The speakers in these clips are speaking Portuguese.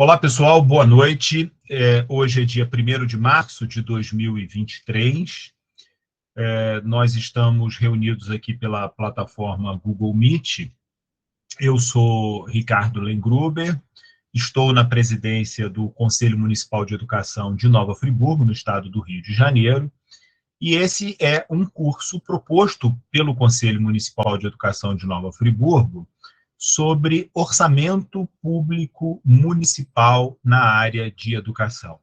Olá, pessoal, boa noite. Hoje é dia 1º de março de 2023. Nós estamos reunidos aqui pela plataforma Google Meet. Eu sou Ricardo Lengruber, estou na presidência do Conselho Municipal de Educação de Nova Friburgo, no estado do Rio de Janeiro, e esse é um curso proposto pelo Conselho Municipal de Educação de Nova Friburgo sobre orçamento público municipal na área de educação.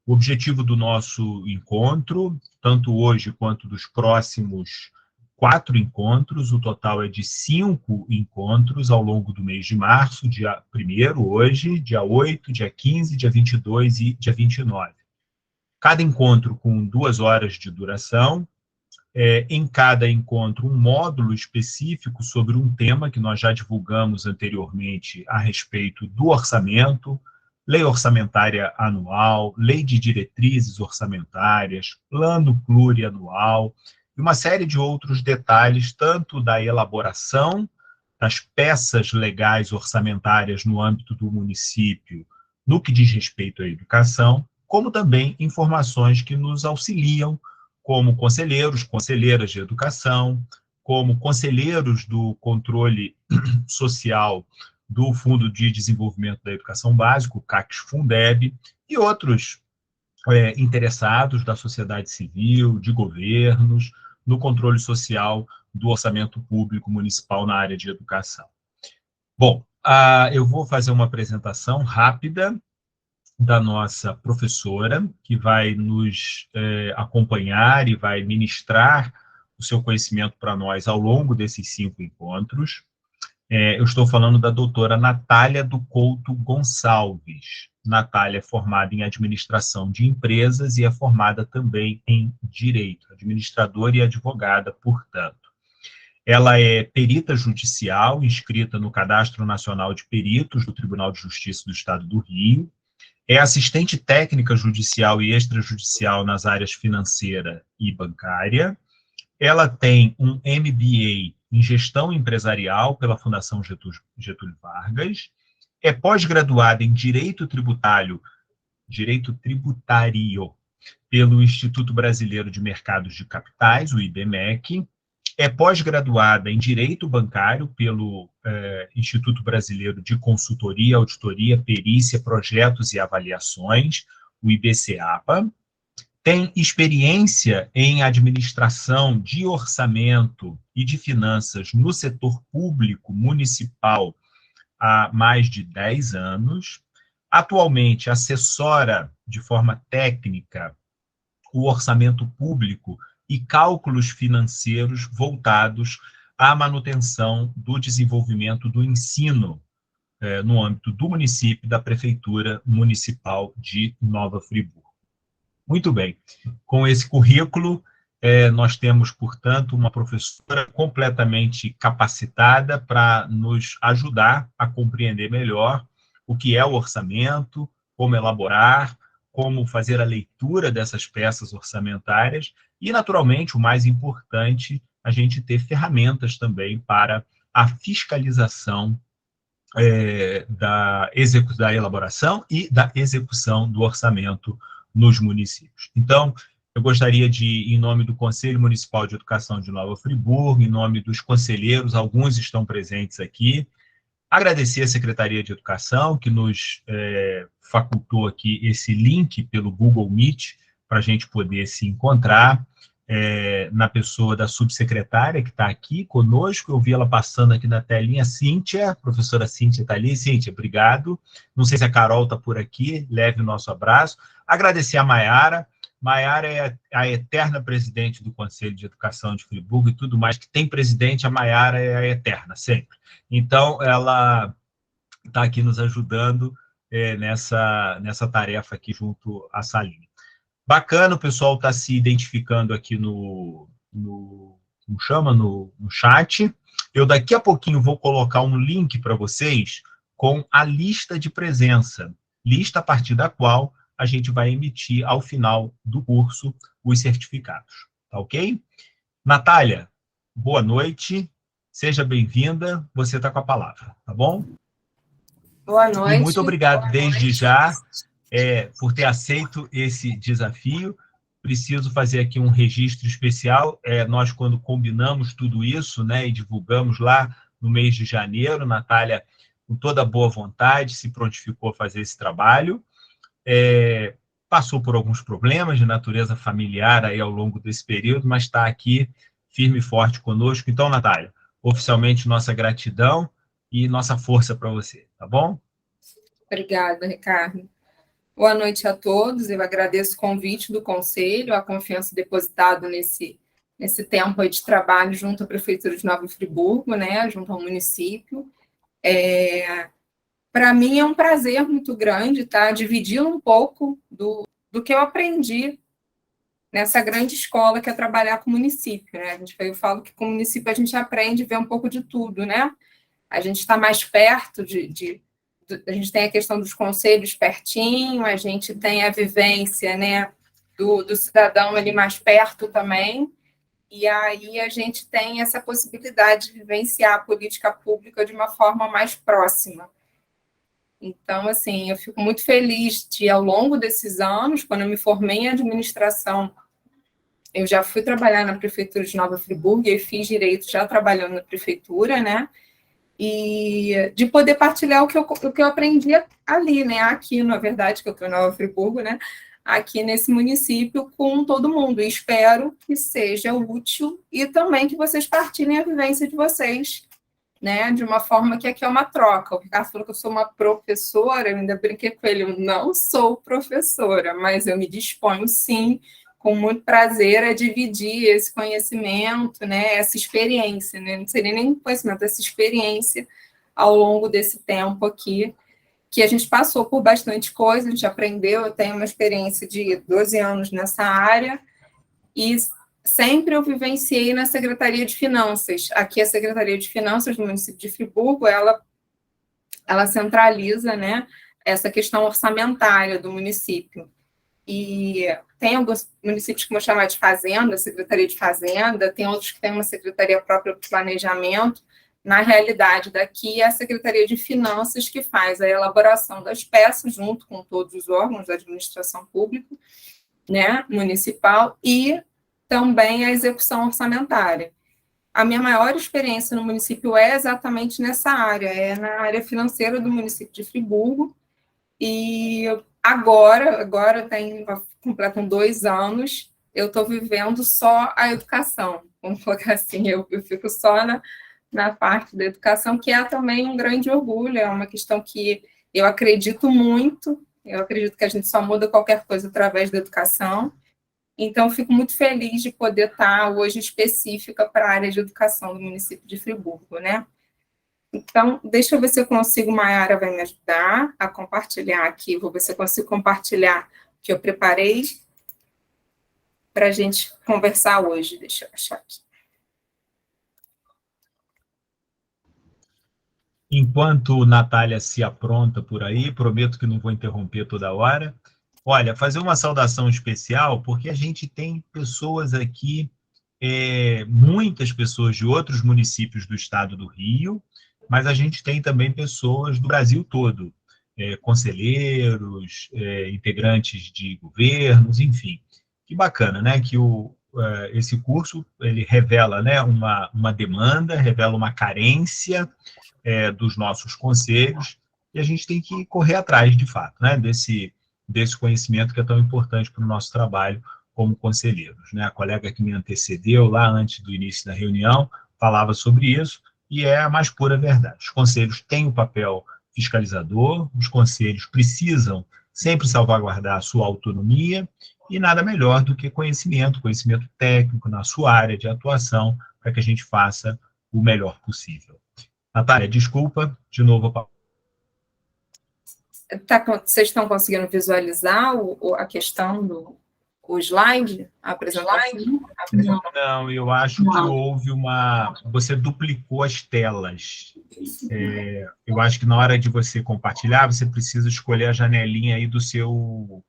O objetivo do nosso encontro, tanto hoje quanto dos próximos 4 encontros, o total é de 5 encontros ao longo do mês de março, dia 1º hoje, dia 8, dia 15, dia 22 e dia 29. Cada encontro com 2 horas de duração, em cada encontro um módulo específico sobre um tema que nós já divulgamos anteriormente a respeito do orçamento, lei orçamentária anual, lei de diretrizes orçamentárias, plano plurianual, e uma série de outros detalhes, tanto da elaboração das peças legais orçamentárias no âmbito do município, no que diz respeito à educação, como também informações que nos auxiliam como conselheiros, conselheiras de educação, como conselheiros do controle social do Fundo de Desenvolvimento da Educação Básica, o CACS-Fundeb, e outros interessados da sociedade civil, de governos, no controle social do orçamento público municipal na área de educação. Bom, eu vou fazer uma apresentação rápida da nossa professora, que vai nos acompanhar e vai ministrar o seu conhecimento para nós ao longo desses 5 encontros. Eu estou falando da doutora Natália do Couto Gonçalves. Natália é formada em administração de empresas e é formada também em direito, administradora e advogada, portanto. Ela é perita judicial, inscrita no Cadastro Nacional de Peritos do Tribunal de Justiça do Estado do Rio, é assistente técnica judicial e extrajudicial nas áreas financeira e bancária. Ela tem um MBA em gestão empresarial pela Fundação Getúlio Vargas. É pós-graduada em direito tributário pelo Instituto Brasileiro de Mercados de Capitais, o IBMEC. É pós-graduada em Direito Bancário pelo Instituto Brasileiro de Consultoria, Auditoria, Perícia, Projetos e Avaliações, o IBCAPA. Tem experiência em administração de orçamento e de finanças no setor público municipal há mais de 10 anos. Atualmente, assessora de forma técnica o orçamento público e cálculos financeiros voltados à manutenção do desenvolvimento do ensino no âmbito do município, da Prefeitura Municipal de Nova Friburgo. Muito bem, com esse currículo, nós temos, portanto, uma professora completamente capacitada para nos ajudar a compreender melhor o que é o orçamento, como elaborar, como fazer a leitura dessas peças orçamentárias e, naturalmente, o mais importante, a gente ter ferramentas também para a fiscalização da elaboração e da execução do orçamento nos municípios. Então, eu gostaria de, em nome do Conselho Municipal de Educação de Nova Friburgo, em nome dos conselheiros, alguns estão presentes aqui, agradecer à Secretaria de Educação, que nos facultou aqui esse link pelo Google Meet, para a gente poder se encontrar, na pessoa da subsecretária, que está aqui conosco. Eu vi ela passando aqui na telinha, Cíntia, a professora Cíntia está ali. Cíntia, obrigado. Não sei se a Carol está por aqui, leve o nosso abraço. Agradecer a Maiara. Maiara é a eterna presidente do Conselho de Educação de Friburgo e tudo mais que tem presidente, a Maiara é a eterna, sempre. Então, ela está aqui nos ajudando nessa tarefa aqui junto à Saline. Bacana, o pessoal está se identificando aqui no chat. Eu daqui a pouquinho vou colocar um link para vocês com a lista de presença, lista a partir da qual a gente vai emitir ao final do curso os certificados, tá ok? Natália, boa noite, seja bem-vinda, você está com a palavra, tá bom? Boa noite. E muito obrigado desde já por ter aceito esse desafio. Preciso fazer aqui um registro especial. Nós, quando combinamos tudo isso, né, e divulgamos lá no mês de janeiro, Natália, com toda a boa vontade, se prontificou a fazer esse trabalho. Passou por alguns problemas de natureza familiar aí ao longo desse período, mas está aqui firme e forte conosco. Então, Natália, oficialmente nossa gratidão e nossa força para você, tá bom? Obrigada, Ricardo. Boa noite a todos. Eu agradeço o convite do Conselho, a confiança depositada nesse tempo aí de trabalho junto à Prefeitura de Nova Friburgo, né, junto ao município. Para mim é um prazer muito grande, tá, dividir um pouco do que eu aprendi nessa grande escola que é trabalhar com o município, né? Eu falo que com o município a gente aprende a ver um pouco de tudo, né? A gente está mais perto a gente tem a questão dos conselhos pertinho, a gente tem a vivência, né, do cidadão ali mais perto também, e aí a gente tem essa possibilidade de vivenciar a política pública de uma forma mais próxima. Então, assim, eu fico muito feliz de, ao longo desses anos, quando eu me formei em administração, eu já fui trabalhar na Prefeitura de Nova Friburgo e fiz direito já trabalhando na Prefeitura, né, e de poder partilhar o que eu aprendi ali, né, aqui, na verdade, que eu estou em Nova Friburgo, né, aqui nesse município, com todo mundo. E espero que seja útil e também que vocês partilhem a vivência de vocês, né, de uma forma que aqui é uma troca. O Ricardo falou que eu sou uma professora, eu ainda brinquei com ele, eu não sou professora, mas eu me disponho, sim, com muito prazer a dividir esse conhecimento, né, essa experiência, né, não seria nem conhecimento, essa experiência ao longo desse tempo aqui, que a gente passou por bastante coisa, a gente aprendeu, eu tenho uma experiência de 12 anos nessa área, e sempre eu vivenciei na Secretaria de Finanças. Aqui a Secretaria de Finanças do município de Friburgo, ela centraliza, né, essa questão orçamentária do município. E tem alguns municípios que vão chamar de fazenda, Secretaria de Fazenda, tem outros que têm uma secretaria própria para planejamento. Na realidade, daqui é a Secretaria de Finanças que faz a elaboração das peças, junto com todos os órgãos da administração pública, né, municipal, e também a execução orçamentária. A minha maior experiência no município é exatamente nessa área, é na área financeira do município de Friburgo, e agora completam 2 anos, eu estou vivendo só a educação, vamos colocar assim, eu fico só na parte da educação, que é também um grande orgulho, é uma questão que eu acredito muito, eu acredito que a gente só muda qualquer coisa através da educação, então fico muito feliz de poder estar hoje específica para a área de educação do município de Friburgo, né? Então, deixa eu ver se eu consigo, Mayara vai me ajudar a compartilhar aqui, vou ver se eu consigo compartilhar o que eu preparei para a gente conversar hoje, deixa eu achar aqui. Enquanto Natália se apronta por aí, prometo que não vou interromper toda hora. Olha, fazer uma saudação especial, porque a gente tem pessoas aqui, muitas pessoas de outros municípios do estado do Rio, mas a gente tem também pessoas do Brasil todo, conselheiros, integrantes de governos, enfim. Que bacana, né? Que esse curso ele revela, né, uma demanda, revela uma carência dos nossos conselhos, e a gente tem que correr atrás, de fato, né, desse conhecimento que é tão importante para o nosso trabalho como conselheiros, né? A colega que me antecedeu lá antes do início da reunião falava sobre isso, e é a mais pura verdade. Os conselhos têm o papel fiscalizador, os conselhos precisam sempre salvaguardar a sua autonomia, e nada melhor do que conhecimento técnico na sua área de atuação, para que a gente faça o melhor possível. Natália, desculpa, de novo. Vocês estão conseguindo visualizar a questão o slide, a apresentação? Não, eu acho que houve você duplicou as telas. Eu acho que na hora de você compartilhar, você precisa escolher a janelinha aí do seu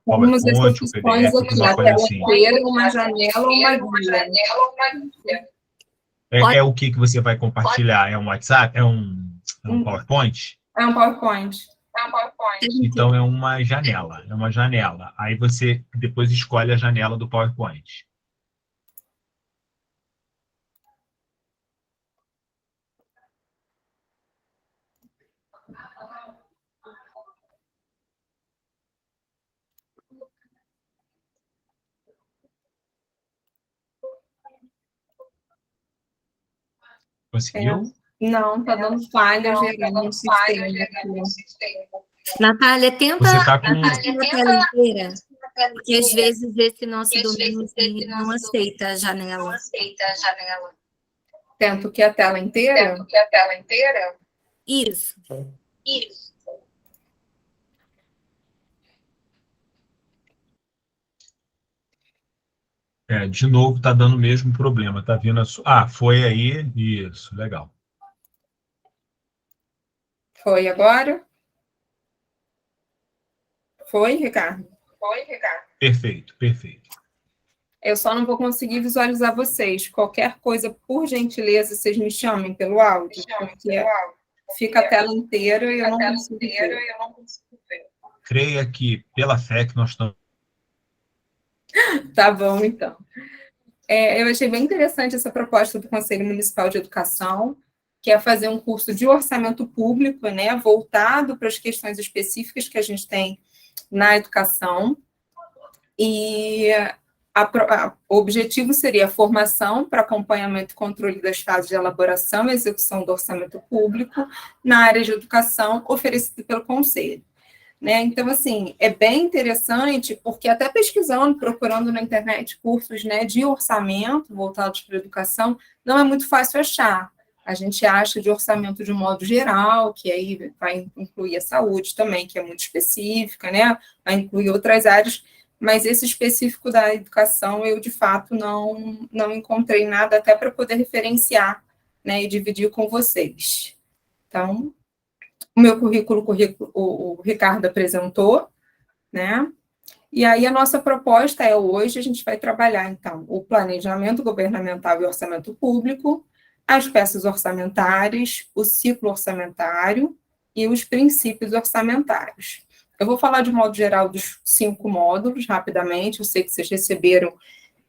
PowerPoint, o PDF, alguma coisa assim. Uma janela ou uma guia. É o que você vai compartilhar? É um WhatsApp? É um PowerPoint? É um PowerPoint. Então, é uma janela. É uma janela. Aí você depois escolhe a janela do PowerPoint. Conseguiu? Não, está dando falha geral no sistema. Natália, tenta Você está com... assistir a tela inteira, porque às vezes esse nosso domínio não aceita a janela. Tento que a tela inteira? Isso. de novo, está dando o mesmo problema. Está vindo a foi aí. Isso, legal. Foi agora? Foi, Ricardo? Perfeito, perfeito. Eu só não vou conseguir visualizar vocês. Qualquer coisa, por gentileza, vocês me chamem pelo áudio, porque fica a tela inteira e eu não consigo ver. Creia que, pela fé que nós estamos... Tá bom, então. Eu achei bem interessante essa proposta do Conselho Municipal de Educação, que é fazer um curso de orçamento público, né, voltado para as questões específicas que a gente tem na educação. E o objetivo seria a formação para acompanhamento e controle das fases de elaboração e execução do orçamento público na área de educação, oferecido pelo Conselho. Né? Então, assim, é bem interessante, porque até pesquisando, procurando na internet cursos, né, de orçamento voltados para a educação, não é muito fácil achar. A gente acha de orçamento de um modo geral, que aí vai incluir a saúde também, que é muito específica, né? Vai incluir outras áreas, mas esse específico da educação, eu, de fato, não encontrei nada até para poder referenciar, né, e dividir com vocês. Então, o meu currículo o Ricardo apresentou, né? E aí a nossa proposta é, hoje, a gente vai trabalhar, então, o planejamento governamental e orçamento público, as peças orçamentárias, o ciclo orçamentário e os princípios orçamentários. Eu vou falar de modo geral dos 5 módulos, rapidamente, eu sei que vocês receberam,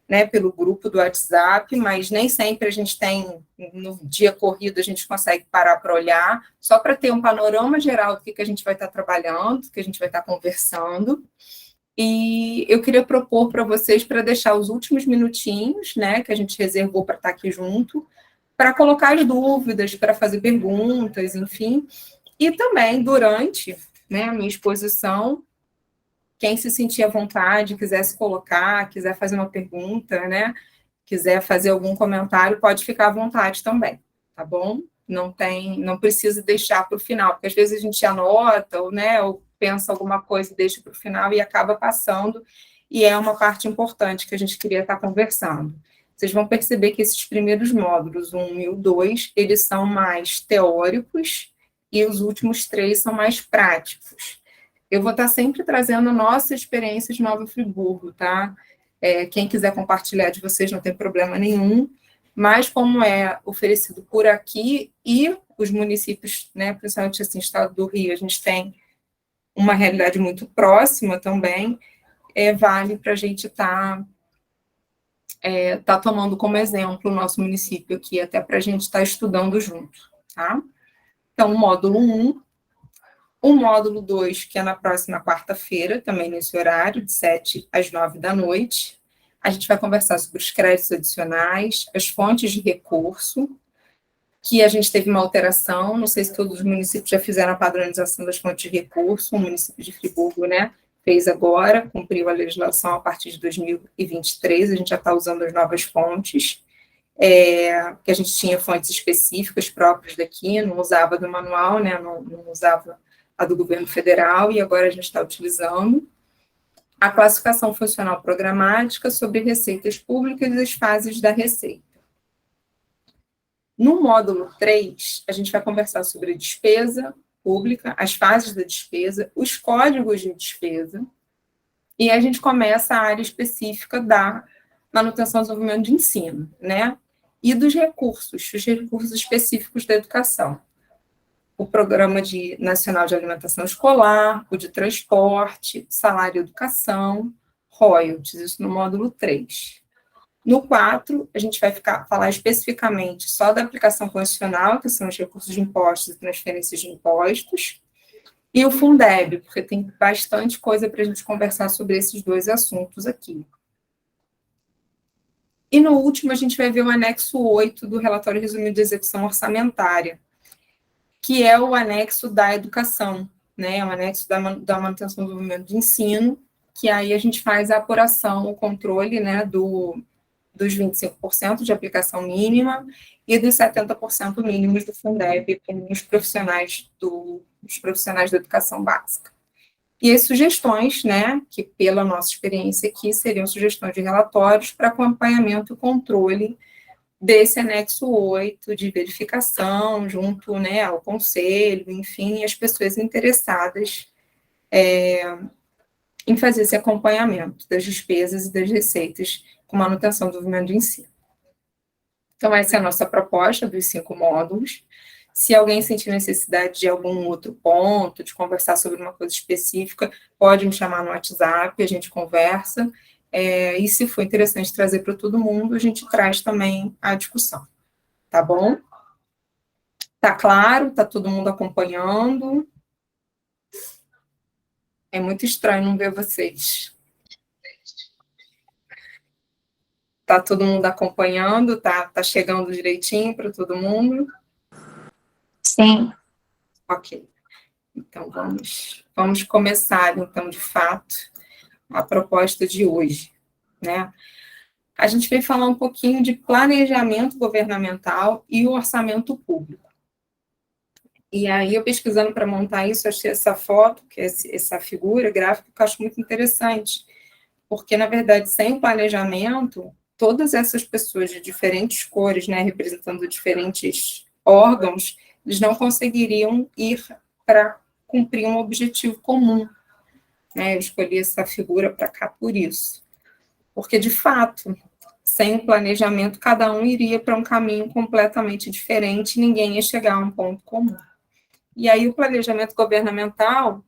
né, pelo grupo do WhatsApp, mas nem sempre a gente tem, no dia corrido, a gente consegue parar para olhar, só para ter um panorama geral do que a gente vai estar trabalhando, do que a gente vai estar conversando. E eu queria propor para vocês, para deixar os últimos minutinhos, né, que a gente reservou para estar aqui junto, para colocar as dúvidas, para fazer perguntas, enfim, e também durante, né, a minha exposição, quem se sentir à vontade, quiser se colocar, quiser fazer uma pergunta, né, quiser fazer algum comentário, pode ficar à vontade também, tá bom? Não precisa deixar para o final, porque às vezes a gente anota, ou, né, ou pensa alguma coisa e deixa para o final e acaba passando, e é uma parte importante que a gente queria estar conversando. Vocês vão perceber que esses primeiros módulos, 1 e o 2, eles são mais teóricos, e os últimos 3 são mais práticos. Eu vou estar sempre trazendo nossa experiência de Nova Friburgo, tá? Quem quiser compartilhar de vocês não tem problema nenhum, mas como é oferecido por aqui e os municípios, né, principalmente assim, estado do Rio, a gente tem uma realidade muito próxima também, vale para a gente estar tomando como exemplo o nosso município aqui, até para a gente estar estudando junto, tá? Então, o módulo 1, o módulo 2, que é na próxima quarta-feira, também nesse horário, de 7 às 9 da noite. A gente vai conversar sobre os créditos adicionais, as fontes de recurso, que a gente teve uma alteração, não sei se todos os municípios já fizeram a padronização das fontes de recurso, o município de Friburgo, né, fez agora, cumpriu a legislação a partir de 2023, a gente já está usando as novas fontes, que a gente tinha fontes específicas próprias daqui, não usava do manual, né, não usava a do governo federal, e agora a gente está utilizando. A classificação funcional programática sobre receitas públicas e as fases da receita. No módulo 3, a gente vai conversar sobre despesa pública, as fases da despesa, os códigos de despesa, e a gente começa a área específica da manutenção e desenvolvimento de ensino, né? E dos recursos, os recursos específicos da educação. o Programa Nacional de Alimentação Escolar, o de Transporte, Salário e Educação, royalties, isso no módulo 3. No 4, a gente vai falar especificamente só da aplicação constitucional, que são os recursos de impostos e transferências de impostos, e o Fundeb, porque tem bastante coisa para a gente conversar sobre esses dois assuntos aqui. E no último, a gente vai ver o anexo 8 do relatório resumido de execução orçamentária, que é o anexo da educação, né? O anexo da manutenção do desenvolvimento de ensino, que aí a gente faz a apuração, o controle, né, dos 25% de aplicação mínima e dos 70% mínimos do Fundeb com os profissionais da educação básica. E as sugestões, né, que pela nossa experiência aqui, seriam sugestões de relatórios para acompanhamento e controle desse anexo 8 de verificação, junto, né, ao conselho, enfim, as pessoas interessadas em fazer esse acompanhamento das despesas e das receitas com manutenção do desenvolvimento de ensino. Então, essa é a nossa proposta dos 5 módulos. Se alguém sentir necessidade de algum outro ponto, de conversar sobre uma coisa específica, pode me chamar no WhatsApp, a gente conversa. E se for interessante trazer para todo mundo, a gente traz também a discussão. Tá bom? Tá claro? Tá todo mundo acompanhando? É muito estranho não ver vocês. Tá todo mundo acompanhando? Tá chegando direitinho para todo mundo? Sim. Ok. Então, vamos começar, então, de fato, a proposta de hoje, né? A gente vai falar um pouquinho de planejamento governamental e o orçamento público. E aí, eu pesquisando para montar isso, achei essa foto, que é essa figura gráfica, que eu acho muito interessante, porque, na verdade, sem o planejamento, todas essas pessoas de diferentes cores, né, representando diferentes órgãos, eles não conseguiriam ir para cumprir um objetivo comum, né? Eu escolhi essa figura para cá por isso. Porque, de fato, sem o planejamento, cada um iria para um caminho completamente diferente, ninguém ia chegar a um ponto comum. E aí, o planejamento governamental, o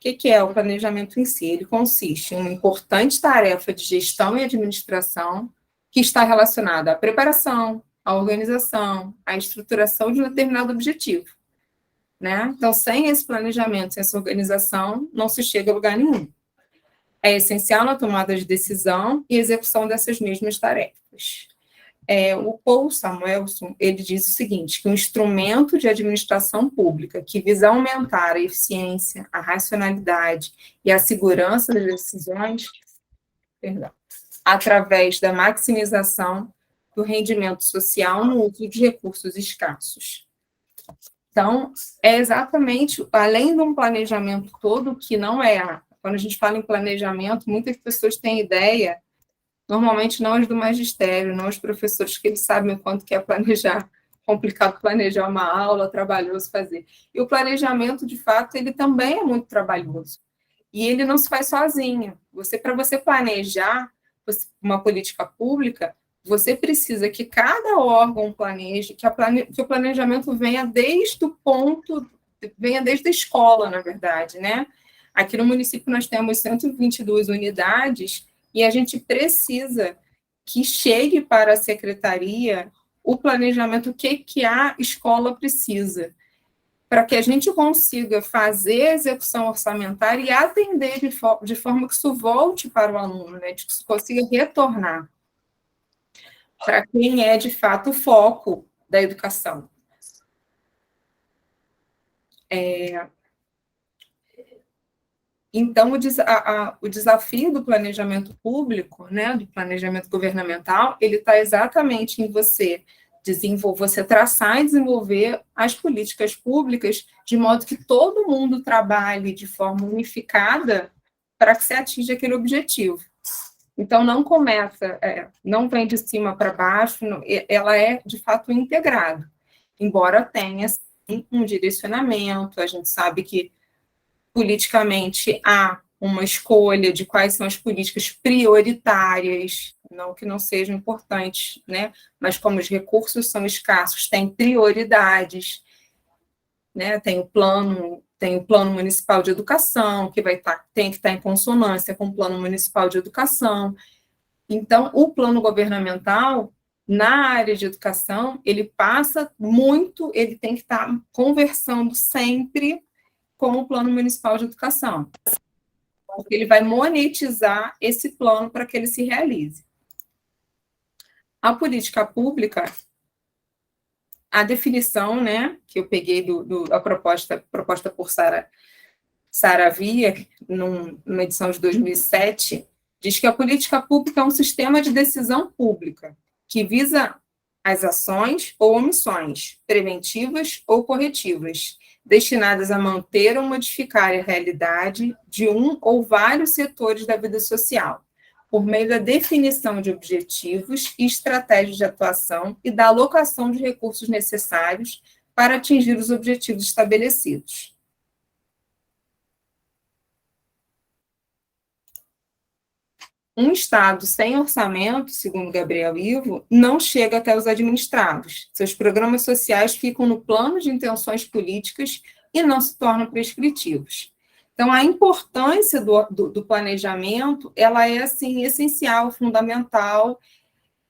que é o planejamento em si? Ele consiste em uma importante tarefa de gestão e administração que está relacionada à preparação, à organização, à estruturação de um determinado objetivo, né? Então, sem esse planejamento, sem essa organização, não se chega a lugar nenhum. É essencial na tomada de decisão e execução dessas mesmas tarefas. O Paul Samuelson, ele diz o seguinte, que um instrumento de administração pública que visa aumentar a eficiência, a racionalidade e a segurança das decisões, através da maximização do rendimento social no uso de recursos escassos. Então, é exatamente, além de um planejamento todo, que não é, quando a gente fala em planejamento, muitas pessoas têm ideia, normalmente não as do magistério, não os professores, que eles sabem o quanto que é planejar, complicado planejar uma aula, trabalhoso fazer. E o planejamento, de fato, ele também é muito trabalhoso. E ele não se faz sozinho. Para você planejar uma política pública, você precisa que cada órgão planeje, que o planejamento venha desde a escola, na verdade, né? Aqui no município nós temos 122 unidades e a gente precisa que chegue para a secretaria o planejamento que a escola precisa, para que a gente consiga fazer a execução orçamentária e atender de forma que isso volte para o aluno, né? Que isso consiga retornar para quem é, de fato, o foco da educação. Então, o desafio do planejamento público, né, do planejamento governamental, ele está exatamente em você traçar e desenvolver as políticas públicas de modo que todo mundo trabalhe de forma unificada para que se atinja aquele objetivo. Então, não vem de cima para baixo, ela é, de fato, integrada. Embora tenha, sim, um direcionamento, a gente sabe que, politicamente, há uma escolha de quais são as políticas prioritárias, não que não sejam importantes, né? Mas como os recursos são escassos, tem prioridades. né? Tem o plano municipal de educação, que tem que estar em consonância com o plano municipal de educação. Então, o plano governamental, na área de educação, ele tem que estar conversando sempre com o plano municipal de educação, porque ele vai monetizar esse plano para que ele se realize. A política pública, a definição, né, que eu peguei da proposta por Saravia, numa edição de 2007, diz que a política pública é um sistema de decisão pública que visa as ações ou omissões, preventivas ou corretivas, destinadas a manter ou modificar a realidade de um ou vários setores da vida social, por meio da definição de objetivos e estratégias de atuação e da alocação de recursos necessários para atingir os objetivos estabelecidos. Um Estado sem orçamento, segundo Gabriel Ivo, não chega até os administrados. Seus programas sociais ficam no plano de intenções políticas e não se tornam prescritivos. Então, a importância do planejamento, ela é, assim, essencial, fundamental,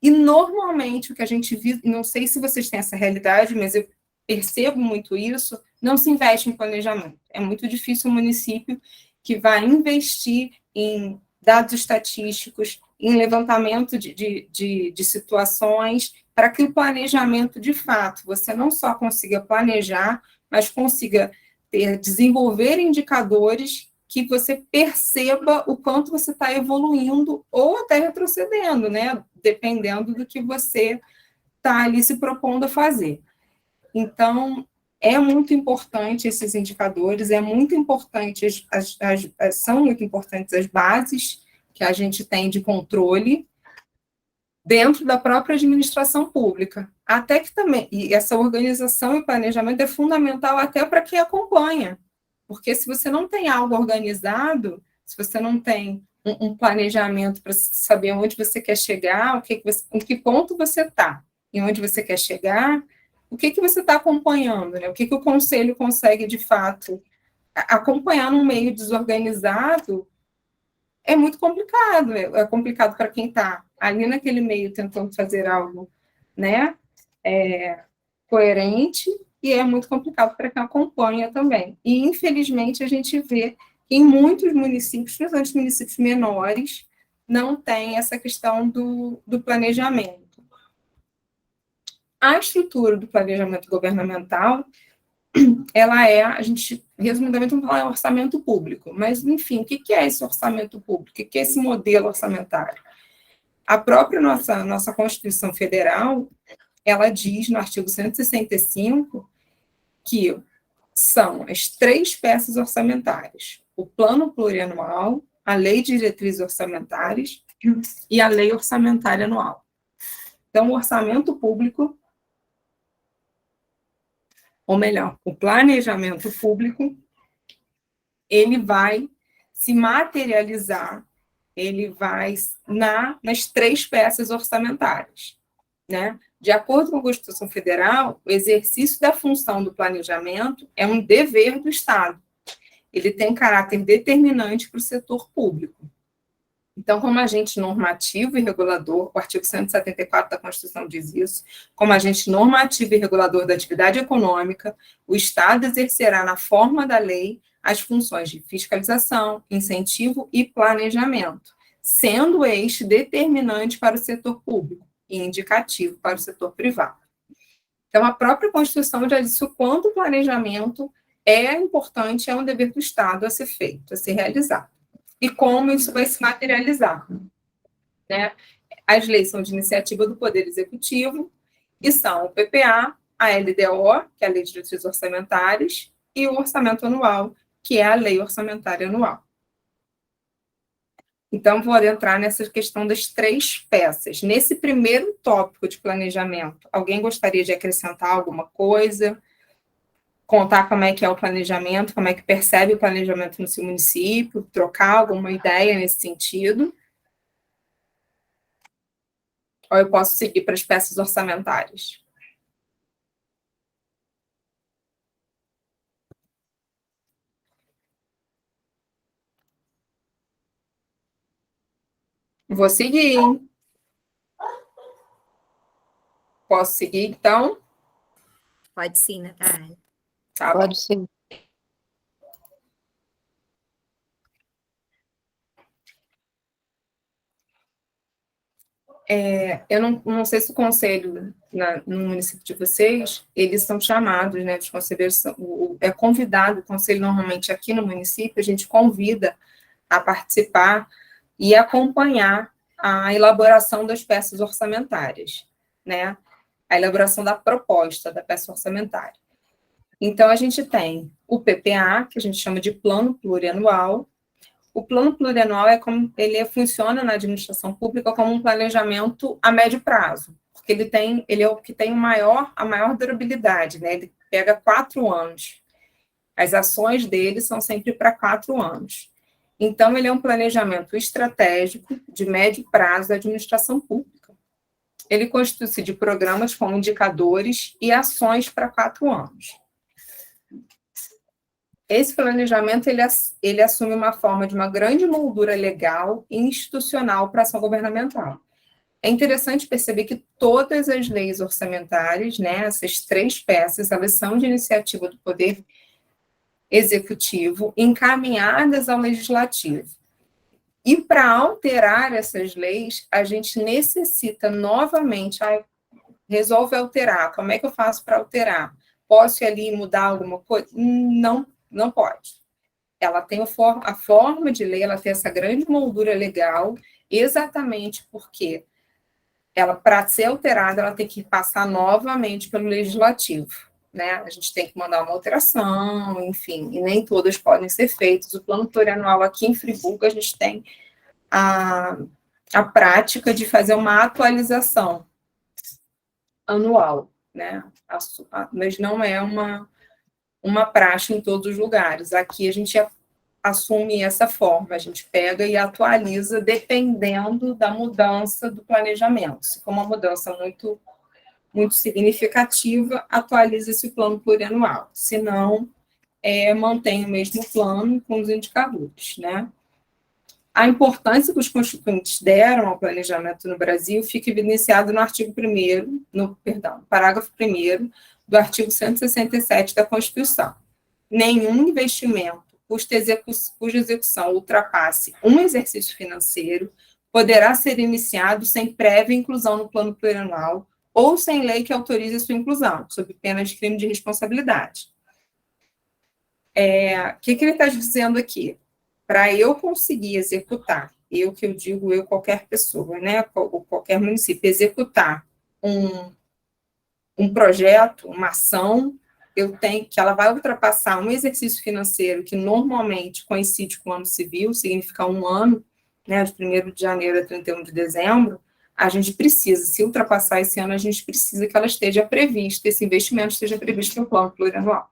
e normalmente o que a gente vive, não sei se vocês têm essa realidade, mas eu percebo muito isso, não se investe em planejamento. É muito difícil o município que vai investir em dados estatísticos, em levantamento de situações, para que o planejamento, de fato, você não só consiga planejar, mas consiga desenvolver indicadores que você perceba o quanto você está evoluindo ou até retrocedendo, né? Dependendo do que você está ali se propondo a fazer. Então, é muito importante esses indicadores, é muito importante, são muito importantes as bases que a gente tem de controle dentro da própria administração pública. Até que também, e essa organização e planejamento é fundamental até para quem acompanha, porque se você não tem algo organizado, se você não tem um planejamento para saber onde você quer chegar, em que ponto você está, e onde você quer chegar, o que você está acompanhando, né? O que o conselho consegue, de fato, acompanhar num meio desorganizado é muito complicado, é complicado para quem está ali naquele meio tentando fazer algo, né, coerente, e é muito complicado para quem acompanha também. E, infelizmente, a gente vê que em muitos municípios, principalmente municípios menores, não tem essa questão do planejamento. A estrutura do planejamento governamental, ela a gente, resumidamente, vamos falar orçamento público, mas, enfim, o que é esse orçamento público? O que é esse modelo orçamentário? A própria nossa Constituição Federal, ela diz, no artigo 165, que são as 3 peças orçamentárias: o plano plurianual, a lei de diretrizes orçamentárias e a lei orçamentária anual. Então, o orçamento público, ou melhor, o planejamento público, ele vai se materializar, ele vai nas 3 peças orçamentárias, né? De acordo com a Constituição Federal, o exercício da função do planejamento é um dever do Estado. Ele tem caráter determinante para o setor público. Então, como agente normativo e regulador, o artigo 174 da Constituição diz isso, como agente normativo e regulador da atividade econômica, o Estado exercerá, na forma da lei, as funções de fiscalização, incentivo e planejamento, sendo este determinante para o setor público e indicativo para o setor privado. Então, a própria Constituição já disse o quanto o planejamento é importante, é um dever do Estado a ser feito, a ser realizado. E como isso vai se materializar, né? As leis são de iniciativa do Poder Executivo e são o PPA, a LDO, que é a Lei de Diretrizes Orçamentárias, e o Orçamento Anual, que é a Lei Orçamentária Anual. Então, vou adentrar nessa questão das 3 peças. Nesse primeiro tópico de planejamento, alguém gostaria de acrescentar alguma coisa? Contar como é que é o planejamento, como é que percebe o planejamento no seu município, trocar alguma ideia nesse sentido? Ou eu posso seguir para as peças orçamentárias? Vou seguir, hein? Posso seguir, então? Pode sim, Natália. Tá bom. Pode sim. Eu não sei se o conselho no município de vocês, eles são chamados, né, os conselheiros, é convidado, o conselho normalmente aqui no município, a gente convida a participar e acompanhar a elaboração das peças orçamentárias, né, a elaboração da proposta da peça orçamentária. Então, a gente tem o PPA, que a gente chama de Plano Plurianual. O plano plurianual ele funciona na administração pública como um planejamento a médio prazo, porque ele é o que tem a maior durabilidade, né? Ele pega 4 anos. As ações dele são sempre para 4 anos. Então, ele é um planejamento estratégico de médio prazo da administração pública. Ele constitui-se de programas com indicadores e ações para 4 anos. Esse planejamento, ele assume uma forma de uma grande moldura legal e institucional para a ação governamental. É interessante perceber que todas as leis orçamentárias, né, essas 3 peças, elas são de iniciativa do Poder Executivo, encaminhadas ao Legislativo. E para alterar essas leis, a gente necessita novamente, resolve alterar, como é que eu faço para alterar? Posso ir ali mudar alguma coisa? Não pode. Ela tem a forma de lei, ela tem essa grande moldura legal, exatamente porque para ser alterada, ela tem que passar novamente pelo legislativo, né? A gente tem que mandar uma alteração, enfim, e nem todas podem ser feitas. O plano plurianual aqui em Friburgo, a gente tem a prática de fazer uma atualização anual, né? Mas não é uma praxe em todos os lugares. Aqui a gente assume essa forma, a gente pega e atualiza dependendo da mudança do planejamento. Se for uma mudança muito, muito significativa, atualiza esse plano plurianual. Se não, mantém o mesmo plano com os indicadores, né? A importância que os constituintes deram ao planejamento no Brasil fica evidenciado no artigo 1º, parágrafo 1º do artigo 167 da Constituição. Nenhum investimento cuja execução ultrapasse um exercício financeiro poderá ser iniciado sem prévia inclusão no plano plurianual ou sem lei que autorize a sua inclusão, sob pena de crime de responsabilidade. O que ele está dizendo aqui? Para eu conseguir executar, qualquer pessoa, né, ou qualquer município, executar um projeto, uma ação, que ela vai ultrapassar um exercício financeiro que normalmente coincide com o ano civil, significa um ano, né, de 1º de janeiro a 31 de dezembro, a gente precisa, se ultrapassar esse ano, a gente precisa que ela esteja prevista, esse investimento esteja previsto no plano plurianual.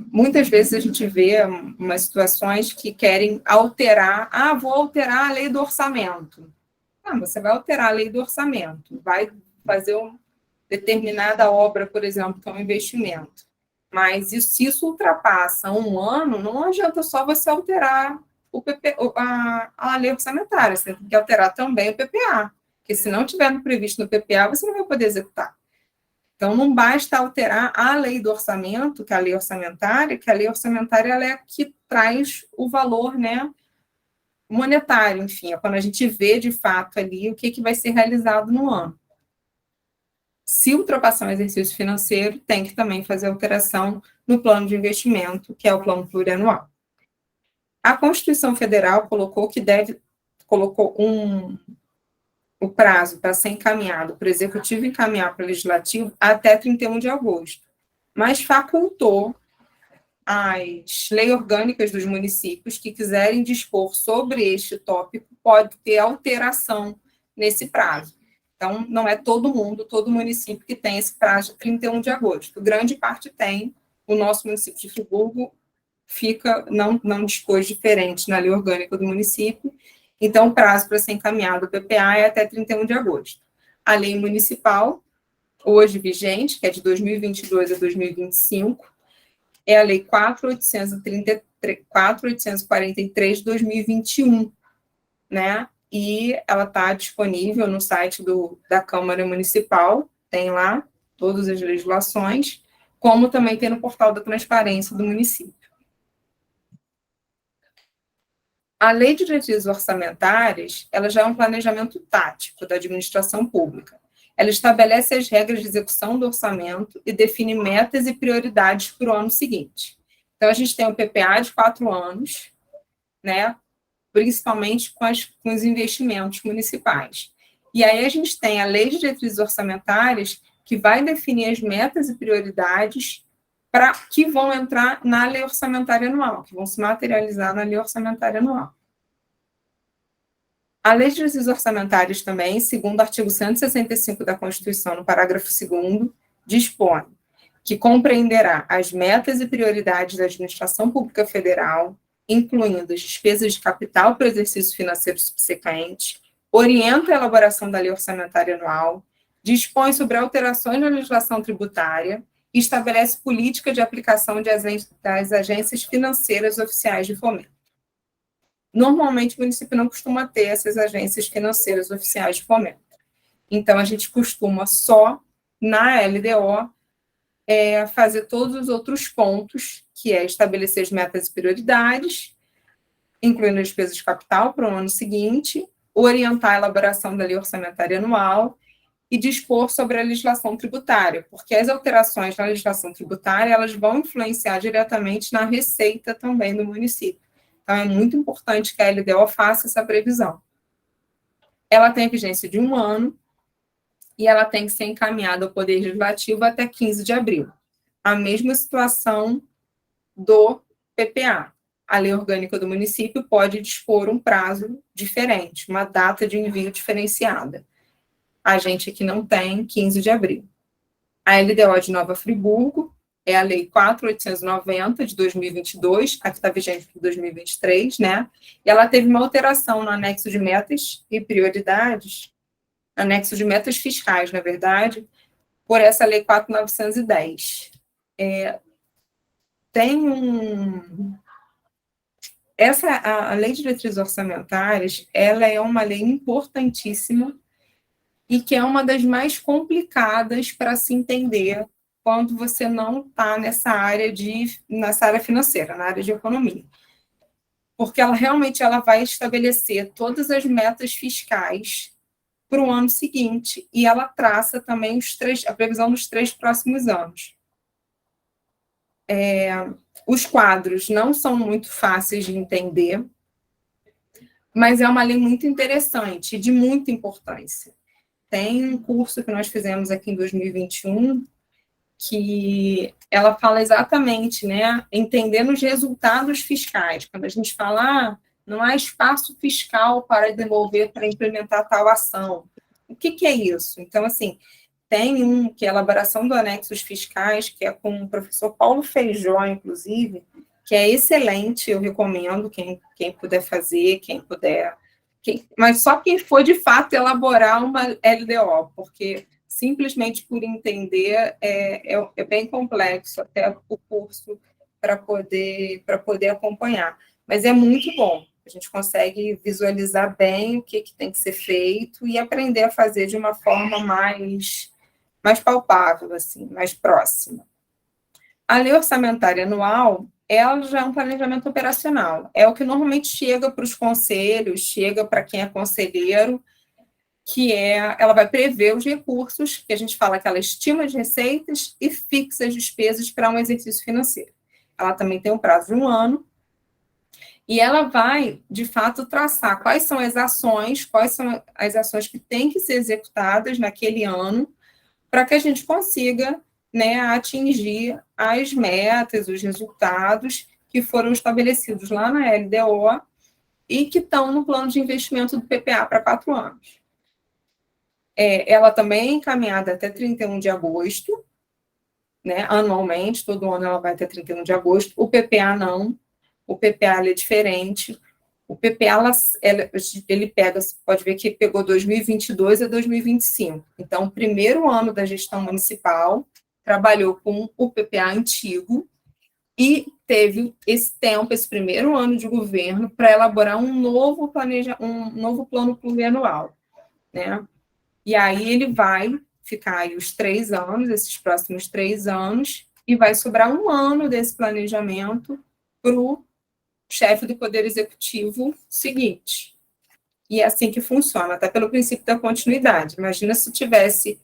Muitas vezes a gente vê umas situações que querem alterar, vou alterar a lei do orçamento. Você vai alterar a lei do orçamento, vai fazer determinada obra, por exemplo, que é um investimento. Mas se isso ultrapassa um ano, não adianta só você alterar a lei orçamentária, você tem que alterar também o PPA, porque se não tiver previsto no PPA, você não vai poder executar. Então, não basta alterar a lei do orçamento, que é a lei orçamentária, ela é a que traz o valor, né, monetário, enfim, é quando a gente vê, de fato, ali o que vai ser realizado no ano. Se ultrapassar um exercício financeiro, tem que também fazer alteração no plano de investimento, que é o plano plurianual. A Constituição Federal colocou o prazo para ser encaminhado para o Executivo encaminhar para o Legislativo até 31 de agosto, mas facultou as leis orgânicas dos municípios que quiserem dispor sobre este tópico, pode ter alteração nesse prazo. Então, não é todo município que tem esse prazo de 31 de agosto. Grande parte tem, o nosso município de Friburgo não dispôs diferente na lei orgânica do município, então o prazo para ser encaminhado ao PPA é até 31 de agosto. A lei municipal, hoje vigente, que é de 2022 a 2025, é a lei 4.843 de 2021, né? E ela está disponível no site da Câmara Municipal, tem lá todas as legislações, como também tem no portal da transparência do município. A Lei de Diretrizes Orçamentárias, ela já é um planejamento tático da administração pública. Ela estabelece as regras de execução do orçamento e define metas e prioridades para o ano seguinte. Então, a gente tem o PPA de 4 anos, né, principalmente com os investimentos municipais. E aí a gente tem a Lei de Diretrizes Orçamentárias, que vai definir as metas e prioridades que vão entrar na Lei Orçamentária Anual, que vão se materializar na Lei Orçamentária Anual. A Lei de Diretrizes Orçamentárias também, segundo o artigo 165 da Constituição, no parágrafo 2º, dispõe que compreenderá as metas e prioridades da administração pública federal, incluindo as despesas de capital para o exercício financeiro subsequente, orienta a elaboração da lei orçamentária anual, dispõe sobre alterações na legislação tributária e estabelece política de aplicação das agências financeiras oficiais de fomento. Normalmente, o município não costuma ter essas agências financeiras oficiais de fomento. Então, a gente costuma só, na LDO, fazer todos os outros pontos, que é estabelecer as metas e prioridades, incluindo as despesas de capital para o ano seguinte, orientar a elaboração da lei orçamentária anual e dispor sobre a legislação tributária, porque as alterações na legislação tributária, elas vão influenciar diretamente na receita também do município. Então, é muito importante que a LDO faça essa previsão. Ela tem a vigência de 1 ano, e ela tem que ser encaminhada ao Poder Legislativo até 15 de abril. A mesma situação do PPA. A Lei Orgânica do Município pode dispor um prazo diferente, uma data de envio diferenciada. A gente aqui não tem, 15 de abril. A LDO de Nova Friburgo é a Lei 4.890, de 2022, a que está vigente para 2023, né? E ela teve uma alteração no anexo de metas e prioridades, anexo de metas fiscais, na verdade, por essa Lei 4.910. A Lei de Diretrizes Orçamentárias, ela é uma lei importantíssima e que é uma das mais complicadas para se entender quando você não está nessa área financeira, na área de economia. Porque ela realmente vai estabelecer todas as metas fiscais para o ano seguinte, e ela traça também a previsão dos 3 próximos anos. Os quadros não são muito fáceis de entender, mas é uma lei muito interessante, de muita importância. Tem um curso que nós fizemos aqui em 2021, que ela fala exatamente, né, entendendo os resultados fiscais. Quando a gente fala, não há espaço fiscal para desenvolver, para implementar tal ação. O que é isso? Então, assim, tem que é a elaboração do anexos fiscais, que é com o professor Paulo Feijó, inclusive, que é excelente, eu recomendo, quem puder fazer, mas só quem for, de fato, elaborar uma LDO, porque simplesmente por entender é bem complexo até o curso para poder acompanhar. Mas é muito bom. A gente consegue visualizar bem o que tem que ser feito e aprender a fazer de uma forma mais palpável, assim, mais próxima. A Lei Orçamentária Anual, ela já é um planejamento operacional. É o que normalmente chega para os conselhos, chega para quem é conselheiro, ela vai prever os recursos, que a gente fala que ela estima as receitas e fixa as despesas para um exercício financeiro. Ela também tem um prazo de 1 ano, e ela vai, de fato, traçar quais são as ações que têm que ser executadas naquele ano, para que a gente consiga, né, atingir as metas, os resultados que foram estabelecidos lá na LDO e que estão no plano de investimento do PPA para 4 anos. Ela também é encaminhada até 31 de agosto, né, anualmente, todo ano ela vai até 31 de agosto. O PPA não. O PPA é diferente. O PPA, ele pega, você pode ver que pegou 2022 a 2025. Então, o primeiro ano da gestão municipal trabalhou com o PPA antigo, E teve esse tempo, esse primeiro ano de governo, para elaborar um novo plano plurianual, né? E aí ele vai ficar aí os 3 anos, esses próximos 3 anos, e vai sobrar um ano desse planejamento para o chefe do Poder Executivo seguinte. E é assim que funciona, até pelo princípio da continuidade. Imagina se tivesse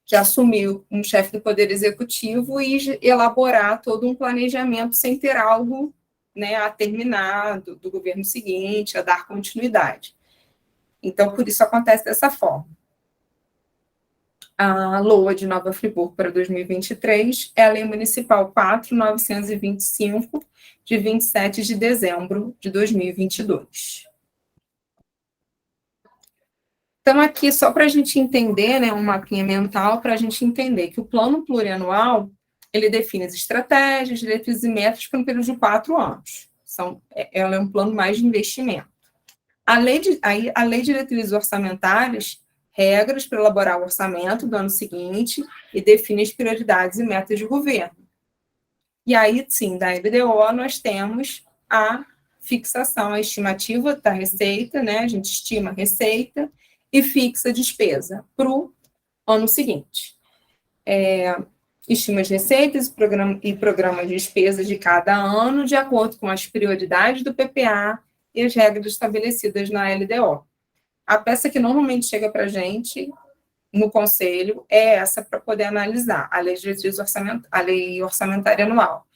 que assumir um chefe do Poder Executivo e elaborar todo um planejamento sem ter algo, né, a terminar do governo seguinte, a dar continuidade. Então, por isso acontece dessa forma. A LOA de Nova Friburgo para 2023 é a Lei Municipal 4.925, de 27 de dezembro de 2022. Então, aqui, só para a gente entender, né, um mapinha mental, para a gente entender que o plano plurianual, ele define as estratégias, diretrizes e metas para um período de 4 anos. Ela é um plano mais de investimento. A lei de diretrizes orçamentárias, regras para elaborar o orçamento do ano seguinte e define as prioridades e metas de governo. E aí, sim, da LDO, nós temos a fixação, a estimativa da receita, né? A gente estima a receita e fixa a despesa para o ano seguinte. Estima as receitas e programa de despesas de cada ano, de acordo com as prioridades do PPA e as regras estabelecidas na LDO. A peça que normalmente chega para a gente no Conselho é essa para poder analisar a Lei de Diretriz a Lei Orçamentária Anual.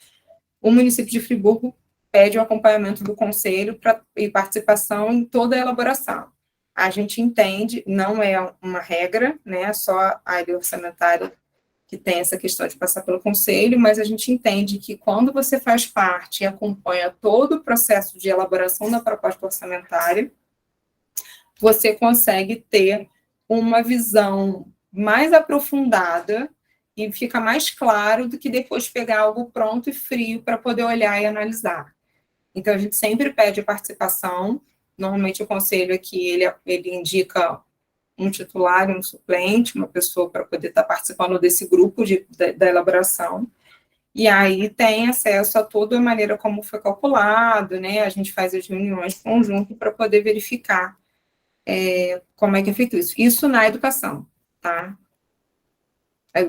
O município de Friburgo pede o acompanhamento do Conselho e participação em toda a elaboração. A gente entende, não é uma regra, né, só a Lei Orçamentária que tem essa questão de passar pelo Conselho, mas a gente entende que quando você faz parte e acompanha todo o processo de elaboração da proposta orçamentária, você consegue ter uma visão mais aprofundada e fica mais claro do que depois pegar algo pronto e frio para poder olhar e analisar. Então, a gente sempre pede a participação. Normalmente, o conselho aqui, ele indica um titular e um suplente, uma pessoa para poder estar participando desse grupo da elaboração. E aí tem acesso a toda a maneira como foi calculado, né? A gente faz as reuniões conjunto para poder verificar como é que é feito isso. Isso na educação, tá?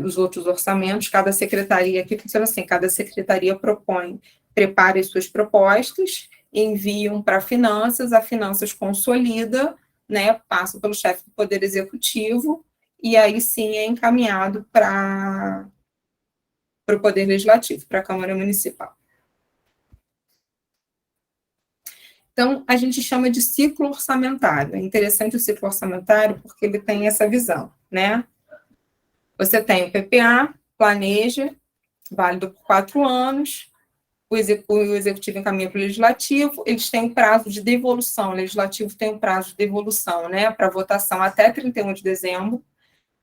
Os outros orçamentos, cada secretaria, aqui funciona assim, cada secretaria prepara as suas propostas, enviam para a finanças consolida, né, passa pelo chefe do Poder Executivo, e aí sim é encaminhado para o Poder Legislativo, para a Câmara Municipal. Então, a gente chama de ciclo orçamentário. É interessante o ciclo orçamentário porque ele tem essa visão, né? Você tem o PPA, planeja, válido por 4 anos, o Executivo encaminha para o Legislativo, eles têm um prazo de devolução, o Legislativo tem um prazo de devolução, né, para votação até 31 de dezembro,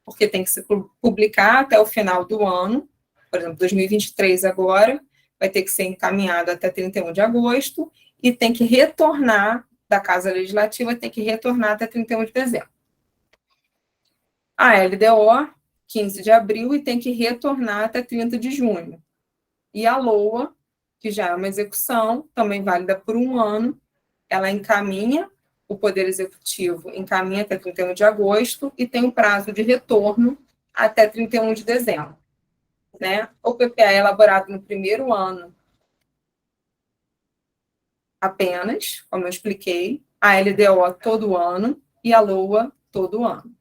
porque tem que se publicar até o final do ano, por exemplo, 2023 agora, vai ter que ser encaminhado até 31 de agosto, e tem que retornar da Casa Legislativa, tem que retornar até 31 de dezembro. A LDO, 15 de abril, e tem que retornar até 30 de junho. E a LOA, que já é uma execução, também válida por 1 ano, ela encaminha, o Poder Executivo encaminha até 31 de agosto, e tem um prazo de retorno até 31 de dezembro. Né? O PPA é elaborado no primeiro ano apenas, como eu expliquei, a LDO todo ano e a LOA todo ano.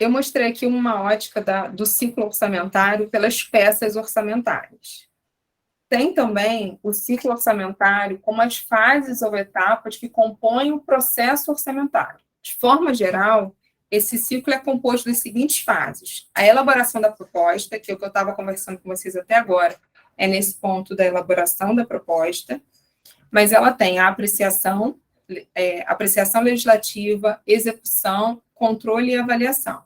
Eu mostrei aqui uma ótica do ciclo orçamentário pelas peças orçamentárias. Tem também o ciclo orçamentário como as fases ou etapas que compõem o processo orçamentário. De forma geral, esse ciclo é composto das seguintes fases. A elaboração da proposta, que é o que eu estava conversando com vocês até agora, é nesse ponto da elaboração da proposta, mas ela tem a apreciação legislativa, execução, controle e avaliação.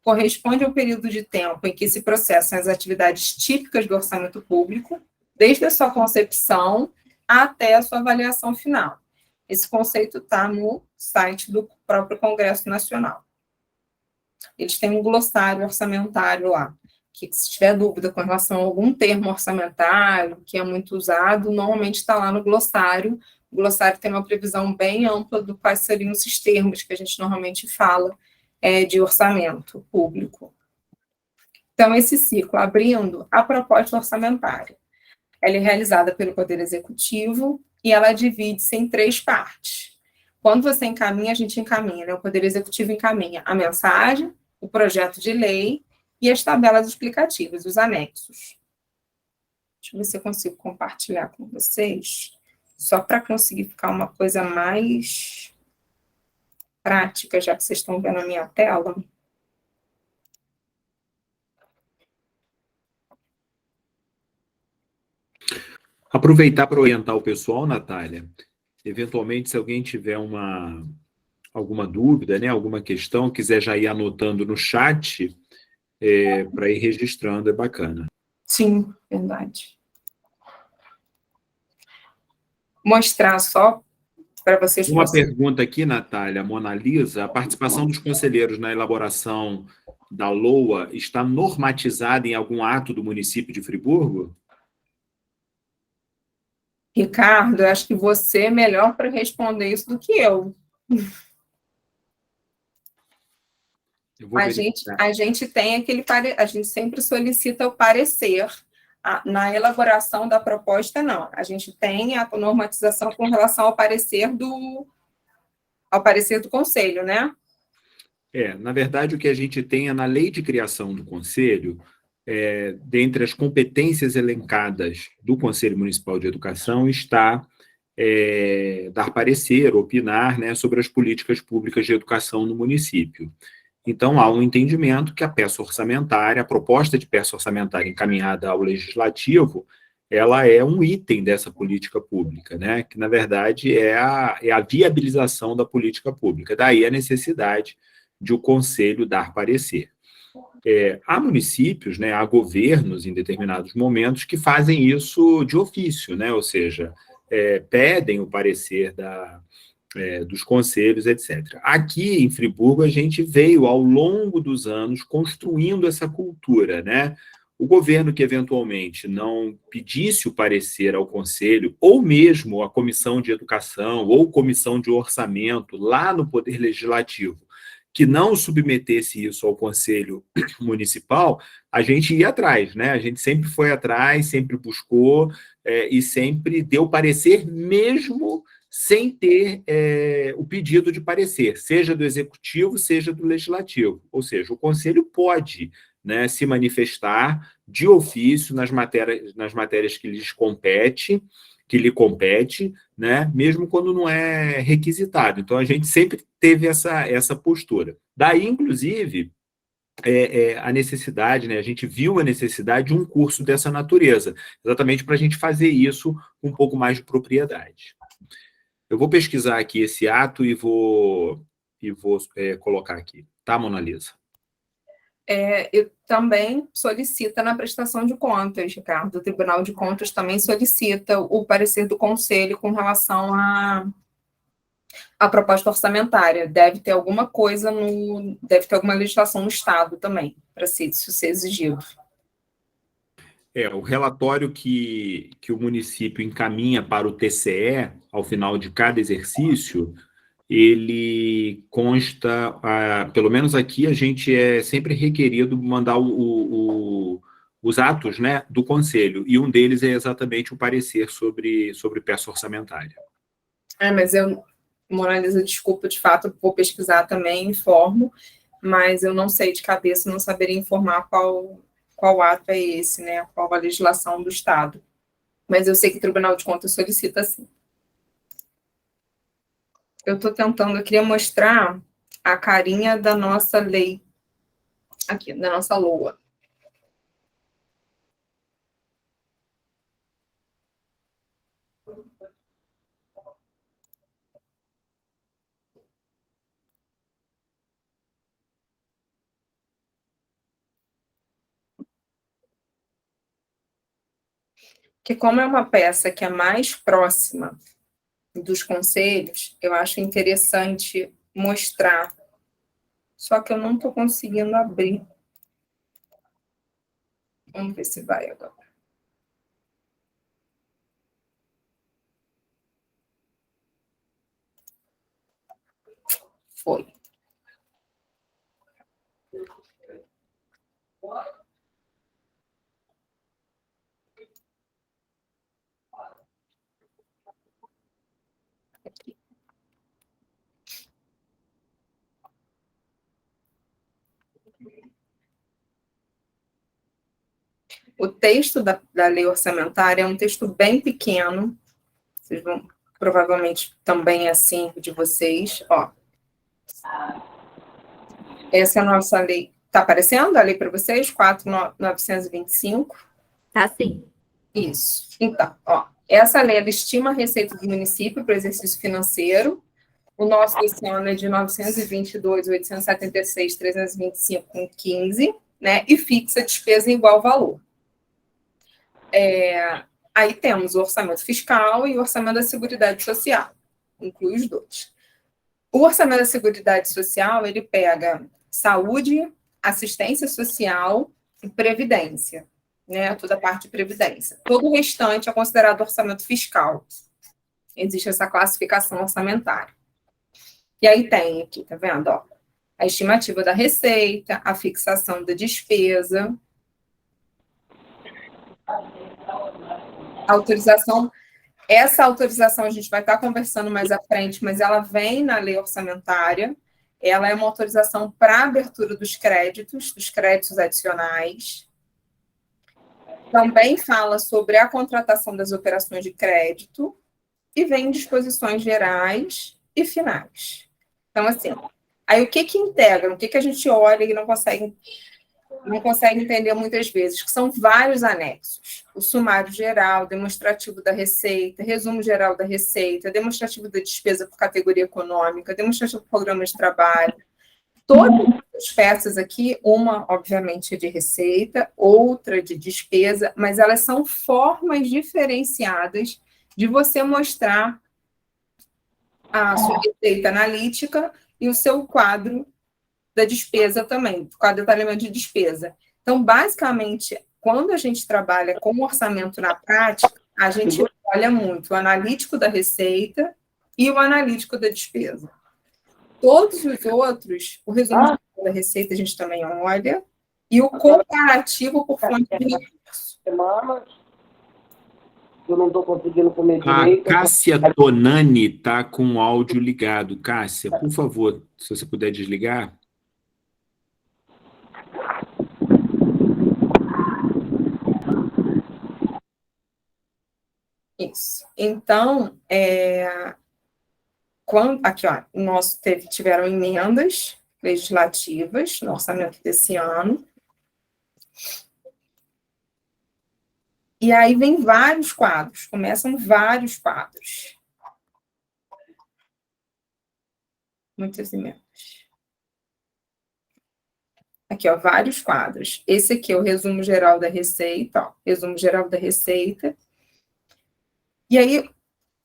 Corresponde ao período de tempo em que se processam as atividades típicas do orçamento público, desde a sua concepção até a sua avaliação final. Esse conceito está no site do próprio Congresso Nacional. Eles têm um glossário orçamentário lá, que se tiver dúvida com relação a algum termo orçamentário que é muito usado, normalmente está lá no glossário. O glossário tem uma previsão bem ampla do quais seriam esses termos que a gente normalmente fala de orçamento público. Então, esse ciclo, abrindo a proposta orçamentária, ela é realizada pelo Poder Executivo e ela divide-se em 3 partes. Quando você encaminha, a gente encaminha, né? O Poder Executivo encaminha a mensagem, o projeto de lei e as tabelas explicativas, os anexos. Deixa eu ver se eu consigo compartilhar com vocês, só para conseguir ficar uma coisa mais prática, já que vocês estão vendo a minha tela. Aproveitar para orientar o pessoal, Natália, eventualmente, se alguém tiver alguma dúvida, né, alguma questão, quiser já ir anotando no chat, para ir registrando, é bacana. Sim, verdade. Mostrar só para vocês... Uma pergunta aqui, Natália, Mona Lisa, a participação dos conselheiros na elaboração da LOA está normatizada em algum ato do município de Friburgo? Ricardo, eu acho que você é melhor para responder isso do que eu. A gente tem a gente sempre solicita o parecer. Na elaboração da proposta, não. A gente tem a normatização com relação ao parecer do conselho, né? Na verdade, o que a gente tem é na lei de criação do conselho, dentre as competências elencadas do Conselho Municipal de Educação, está dar parecer, opinar, né, sobre as políticas públicas de educação no município. Então, há um entendimento que a peça orçamentária, a proposta de peça orçamentária encaminhada ao Legislativo, ela é um item dessa política pública, né, que, na verdade, é a viabilização da política pública. Daí a necessidade de o Conselho dar parecer. Há municípios, né, há governos, em determinados momentos, que fazem isso de ofício, né, ou seja, pedem o parecer dos conselhos, etc. Aqui, em Friburgo, a gente veio, ao longo dos anos, construindo essa cultura, né? O governo que, eventualmente, não pedisse o parecer ao conselho, ou mesmo a comissão de educação, ou comissão de orçamento, lá no Poder Legislativo, que não submetesse isso ao Conselho Municipal, a gente ia atrás, né? A gente sempre foi atrás, sempre buscou, e sempre deu parecer, mesmo sem ter o pedido de parecer, seja do Executivo, seja do Legislativo. Ou seja, o Conselho pode, né, se manifestar de ofício nas matérias que lhe compete, né, mesmo quando não é requisitado. Então, a gente sempre teve essa postura. Daí, inclusive, a necessidade, né, a gente viu a necessidade de um curso dessa natureza, exatamente para a gente fazer isso com um pouco mais de propriedade. Eu vou pesquisar aqui esse ato e vou colocar aqui. Tá, Mona Lisa? Eu também solicita na prestação de contas, Ricardo. O Tribunal de Contas também solicita o parecer do Conselho com relação à proposta orçamentária. Deve ter alguma coisa deve ter alguma legislação no Estado também, para isso ser exigido. O relatório que o município encaminha para o TCE, ao final de cada exercício, ele consta, pelo menos aqui, a gente é sempre requerido mandar os atos, né, do Conselho, e um deles é exatamente o parecer sobre peça orçamentária. Mas Mona Lisa, desculpa, de fato, vou pesquisar também, informo, mas eu não sei de cabeça, não saberia informar qual ato é esse, né? Qual a legislação do Estado. Mas eu sei que o Tribunal de Contas solicita sim. Eu queria mostrar a carinha da nossa lei, aqui, da nossa LOA. Que como é uma peça que é mais próxima dos conselhos, eu acho interessante mostrar só que eu não estou conseguindo abrir. Vamos ver se vai agora. Foi. Aqui. O texto da lei orçamentária é um texto bem pequeno. Vocês vão, provavelmente, também é assim de vocês. Ó. Essa é a nossa lei. Está aparecendo a lei para vocês? 4.925. Tá sim. Isso. Então, ó, essa lei ela estima a receita do município para o exercício financeiro. O nosso desse ano é de 922.876.325,15, né? E fixa a despesa em igual valor. Aí temos o orçamento fiscal e o orçamento da Seguridade Social. Inclui os dois. O orçamento da Seguridade Social, ele pega saúde, assistência social e previdência, né? Toda a parte de previdência. Todo o restante é considerado orçamento fiscal. Existe essa classificação orçamentária. E aí tem aqui, tá vendo? Ó, a estimativa da receita, a fixação da despesa, a autorização. Essa autorização a gente vai estar conversando mais à frente, mas ela vem na lei orçamentária. Ela é uma autorização para abertura dos créditos adicionais. Também fala sobre a contratação das operações de crédito e vem disposições gerais e finais. Então, assim, aí o que integra? O que a gente olha e não consegue entender muitas vezes? Que são vários anexos. O sumário geral, demonstrativo da receita, resumo geral da receita, demonstrativo da despesa por categoria econômica, demonstrativo do programa de trabalho. Todas as peças aqui, uma, obviamente, é de receita, outra de despesa, mas elas são formas diferenciadas de você mostrar a sua receita analítica e o seu quadro da despesa também, quadro de detalhamento de despesa. Então, basicamente, quando a gente trabalha com o orçamento na prática, a gente olha muito o analítico da receita e o analítico da despesa. Todos os outros, o resumo da receita a gente também olha, e o comparativo por fonte de recurso. Eu não estou conseguindo comer direito. A Cássia Tonani está com o áudio ligado. Cássia, por favor, se você puder desligar. Isso. Então, aqui, ó, tiveram emendas legislativas no orçamento desse ano. E aí vem vários quadros, começam vários quadros. Muitas emendas. Aqui, ó, vários quadros. Esse aqui é o resumo geral da receita, ó, resumo geral da receita. E aí,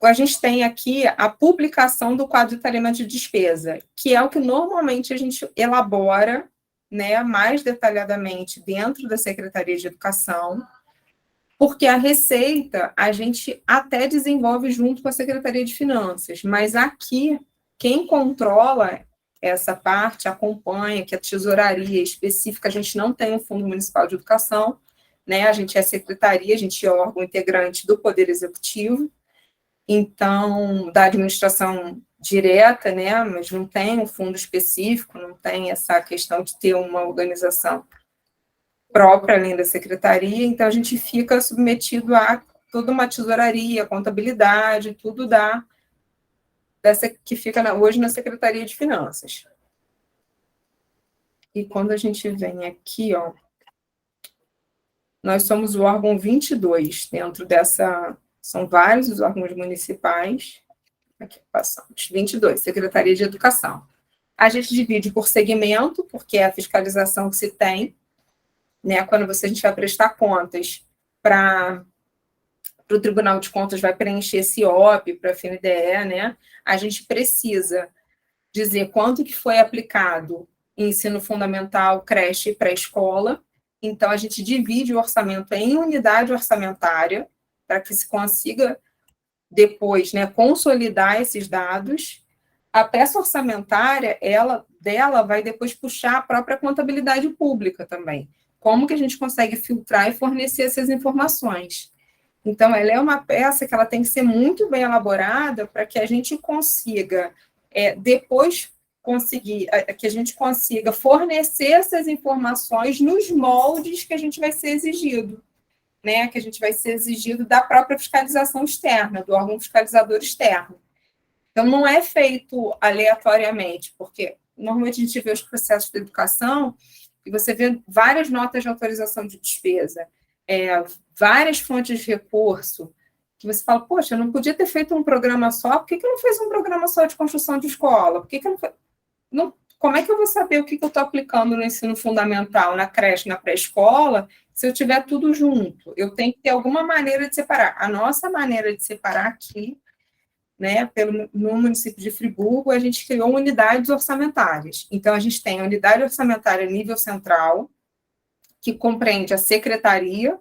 a gente tem aqui a publicação do quadro de detalhamento de despesa, que é o que normalmente a gente elabora, né, mais detalhadamente dentro da Secretaria de Educação, porque a receita a gente até desenvolve junto com a Secretaria de Finanças, mas aqui, quem controla essa parte, acompanha, que a tesouraria específica, a gente não tem o Fundo Municipal de Educação, né, a gente é secretaria, a gente é órgão integrante do Poder Executivo, então, da administração direta, né, mas não tem um fundo específico, não tem essa questão de ter uma organização própria, além da secretaria, então a gente fica submetido a toda uma tesouraria, contabilidade, tudo dessa que fica hoje na Secretaria de Finanças. E quando a gente vem aqui, ó, nós somos o órgão 22 dentro dessa. São vários os órgãos municipais. Aqui passamos. 22, Secretaria de Educação. A gente divide por segmento, porque é a fiscalização que se tem, né? Quando a gente vai prestar contas para o Tribunal de Contas, vai preencher esse OP para a FNDE, né? A gente precisa dizer quanto que foi aplicado ensino fundamental, creche e pré-escola. Então, a gente divide o orçamento em unidade orçamentária, para que se consiga depois, né, consolidar esses dados. A peça orçamentária, dela vai depois puxar a própria contabilidade pública também. Como que a gente consegue filtrar e fornecer essas informações? Então, ela é uma peça que ela tem que ser muito bem elaborada para que a gente consiga, depois que a gente consiga fornecer essas informações nos moldes que a gente vai ser exigido, né? Que a gente vai ser exigido da própria fiscalização externa, do órgão fiscalizador externo. Então, não é feito aleatoriamente, porque normalmente a gente vê os processos de educação e você vê várias notas de autorização de despesa, várias fontes de recurso, que você fala, poxa, eu não podia ter feito um programa só, por que não fez um programa só de construção de escola? Por que não foi... Como é que eu vou saber o que eu estou aplicando no ensino fundamental, na creche, na pré-escola, se eu tiver tudo junto? Eu tenho que ter alguma maneira de separar. A nossa maneira de separar aqui, né, no município de Friburgo, a gente criou unidades orçamentárias. Então, a gente tem a unidade orçamentária nível central, que compreende a secretaria.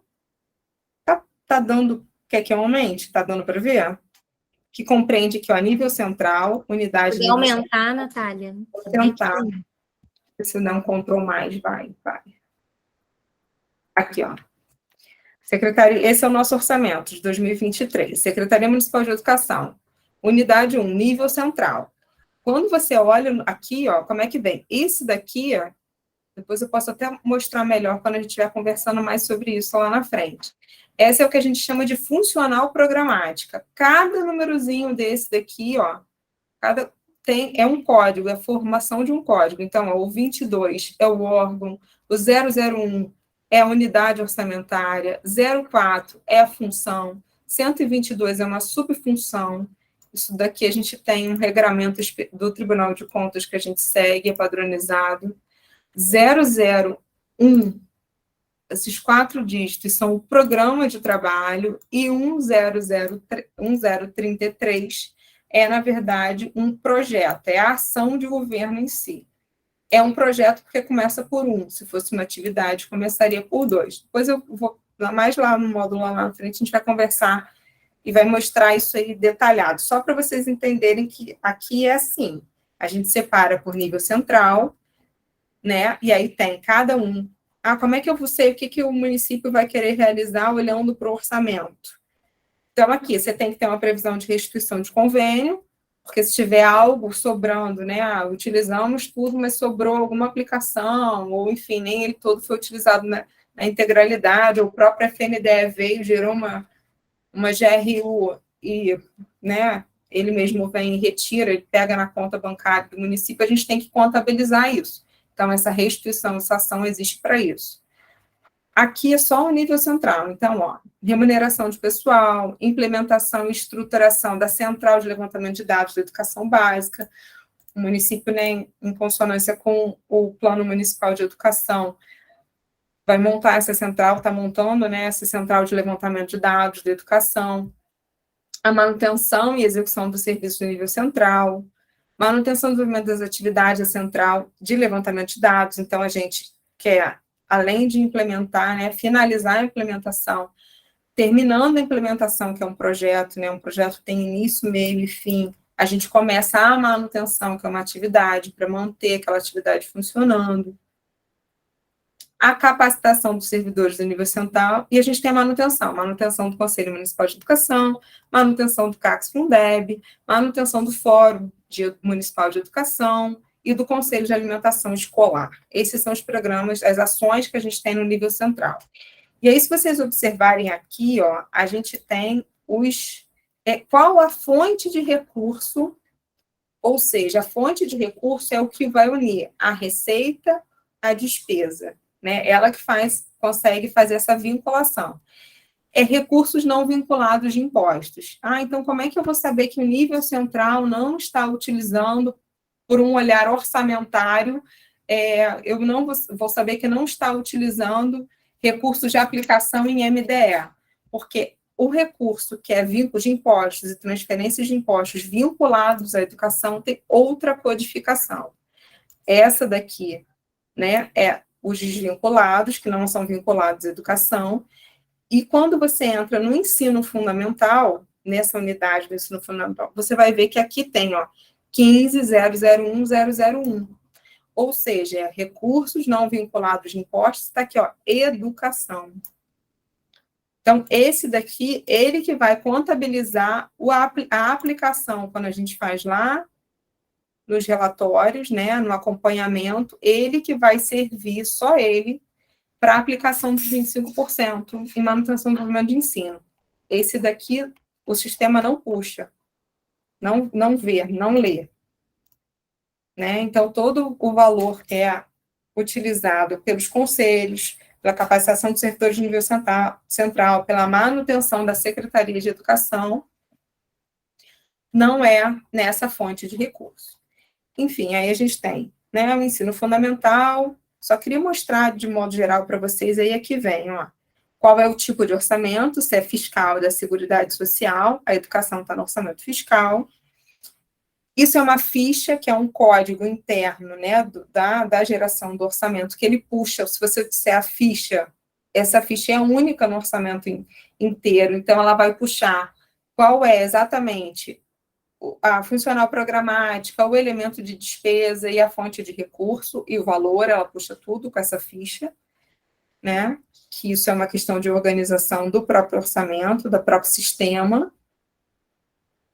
Tá dando... Quer que eu aumente? Tá dando para ver? Que compreende aqui, ó, nível central, unidade... Pode aumentar, Natália? Vou tentar. Se não Ctrl+, vai. Aqui, ó. Secretaria, esse é o nosso orçamento de 2023. Secretaria Municipal de Educação. Unidade 1, nível central. Quando você olha aqui, ó, como é que vem? Esse daqui, ó, depois eu posso até mostrar melhor quando a gente estiver conversando mais sobre isso lá na frente. Essa é o que a gente chama de funcional programática. Cada númerozinho desse daqui, ó, é um código, é a formação de um código. Então, ó, o 22 é o órgão, o 001 é a unidade orçamentária, 04 é a função, 122 é uma subfunção. Isso daqui a gente tem um regramento do Tribunal de Contas que a gente segue, é padronizado. 001, esses 4 dígitos são o programa de trabalho, e 1033 é, na verdade, um projeto, é a ação de governo em si. É um projeto porque começa por 1, se fosse uma atividade, começaria por 2. Depois eu vou, mais lá no módulo lá na frente, a gente vai conversar e vai mostrar isso aí detalhado, só para vocês entenderem que aqui é assim, a gente separa por nível central, né, e aí tem cada um. Como é que eu sei o que o município vai querer realizar olhando para o orçamento? Então, aqui, você tem que ter uma previsão de restituição de convênio, porque se tiver algo sobrando, né, utilizamos tudo, mas sobrou alguma aplicação, ou, enfim, nem ele todo foi utilizado na integralidade, ou o próprio FNDE veio, gerou uma GRU, e, né, ele mesmo vem e retira, ele pega na conta bancária do município, a gente tem que contabilizar isso. Então, essa restituição, essa ação existe para isso. Aqui é só o nível central. Então, ó, remuneração de pessoal, implementação e estruturação da Central de Levantamento de Dados da Educação Básica. O município, né, em consonância com o Plano Municipal de Educação, vai montar essa central, está montando, né, essa Central de Levantamento de Dados da Educação. A manutenção e execução do serviço do nível central. Manutenção e desenvolvimento das atividades da Central de Levantamento de Dados. Então, a gente quer, além de implementar, né, finalizar a implementação, terminando a implementação, que é um projeto, né, um projeto tem início, meio e fim, a gente começa a manutenção, que é uma atividade, para manter aquela atividade funcionando. A capacitação dos servidores do nível central, e a gente tem a manutenção do Conselho Municipal de Educação, manutenção do CACS-Fundeb, manutenção do Fórum Municipal de Educação e do Conselho de Alimentação Escolar. Esses são os programas, as ações que a gente tem no nível central. E aí, se vocês observarem aqui, ó, a gente tem qual a fonte de recurso, ou seja, a fonte de recurso é o que vai unir a receita à despesa, né? Ela que consegue fazer essa vinculação. Recursos não vinculados de impostos. Então, como é que eu vou saber que o nível central não está utilizando, por um olhar orçamentário, eu não vou saber que não está utilizando recursos de aplicação em MDE, porque o recurso que é vínculo de impostos e transferências de impostos vinculados à educação tem outra codificação. essa daqui, né, é os desvinculados, que não são vinculados à educação, e quando você entra no ensino fundamental, nessa unidade do ensino fundamental, você vai ver que aqui tem, ó, 15.001.001, ou seja, recursos não vinculados de impostos, está aqui, ó, educação. Então, esse daqui, ele que vai contabilizar a aplicação, quando a gente faz lá nos relatórios, né, no acompanhamento, ele que vai servir, só ele, para a aplicação dos 25% em manutenção do desenvolvimento de ensino. Esse daqui, o sistema não puxa, não vê, não lê. Né? Então, todo o valor é utilizado pelos conselhos, pela capacitação dos servidores de nível central, pela manutenção da Secretaria de Educação, não é nessa fonte de recurso. Enfim, aí a gente tem, né, o ensino fundamental. Só queria mostrar de modo geral para vocês, aí aqui vem, ó, qual é o tipo de orçamento, se é fiscal da Seguridade Social, a educação está no orçamento fiscal. Isso é uma ficha, que é um código interno, né, da geração do orçamento, que ele puxa. Se você disser a ficha, essa ficha é única no orçamento inteiro, então ela vai puxar qual é exatamente a funcional programática, o elemento de despesa e a fonte de recurso e o valor, ela puxa tudo com essa ficha, né, que isso é uma questão de organização do próprio orçamento, do próprio sistema.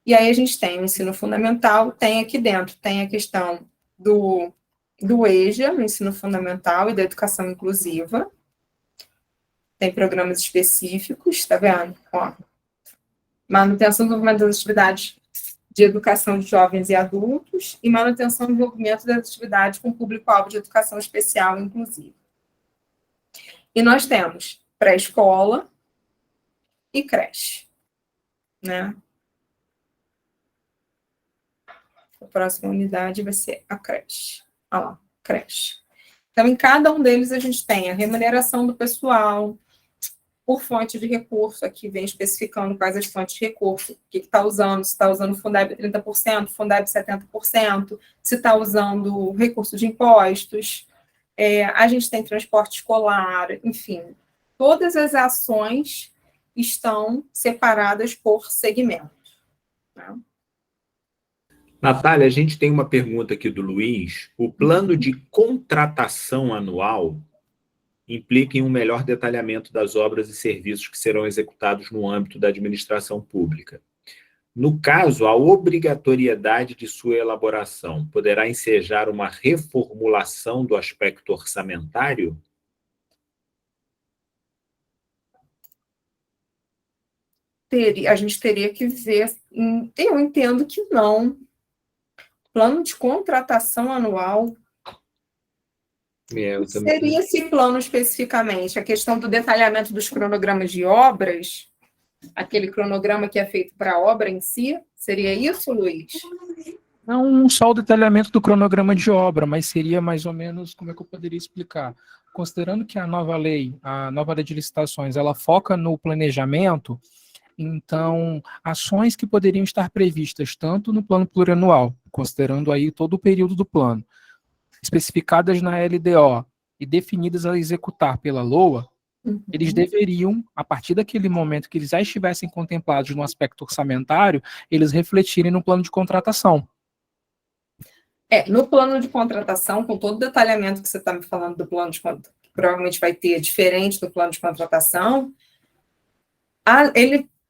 E aí a gente tem o ensino fundamental, tem aqui dentro, tem a questão do EJA, no ensino fundamental, e da educação inclusiva. Tem programas específicos, tá vendo? Ó, manutenção e desenvolvimento das atividades de educação de jovens e adultos, e manutenção e desenvolvimento das atividades com público-alvo de educação especial e inclusiva. E nós temos pré-escola e creche, né? A próxima unidade vai ser a creche. Olha lá, creche. Então, em cada um deles, a gente tem a remuneração do pessoal, por fonte de recurso, aqui vem especificando quais as fontes de recurso, o que está usando, se está usando Fundeb 30%, Fundeb 70%, se está usando recurso de impostos, a gente tem transporte escolar, enfim, todas as ações estão separadas por segmento. Tá? Natália, a gente tem uma pergunta aqui do Luiz. O plano de contratação anual implica em um melhor detalhamento das obras e serviços que serão executados no âmbito da administração pública. No caso, a obrigatoriedade de sua elaboração poderá ensejar uma reformulação do aspecto orçamentário? A gente teria que ver, eu entendo que não. Plano de contratação anual. Seria esse plano especificamente? A questão do detalhamento dos cronogramas de obras, aquele cronograma que é feito para a obra em si? Seria isso, Luiz? Não só o detalhamento do cronograma de obra, mas seria mais ou menos, como é que eu poderia explicar? Considerando que a nova lei de licitações, ela foca no planejamento, então, ações que poderiam estar previstas tanto no plano plurianual, considerando aí todo o período do plano, especificadas na LDO e definidas a executar pela LOA, eles deveriam, a partir daquele momento que eles já estivessem contemplados no aspecto orçamentário, eles refletirem no plano de contratação. No plano de contratação, com todo o detalhamento que você está me falando do plano de contratação, que provavelmente vai ter diferente do plano de contratação,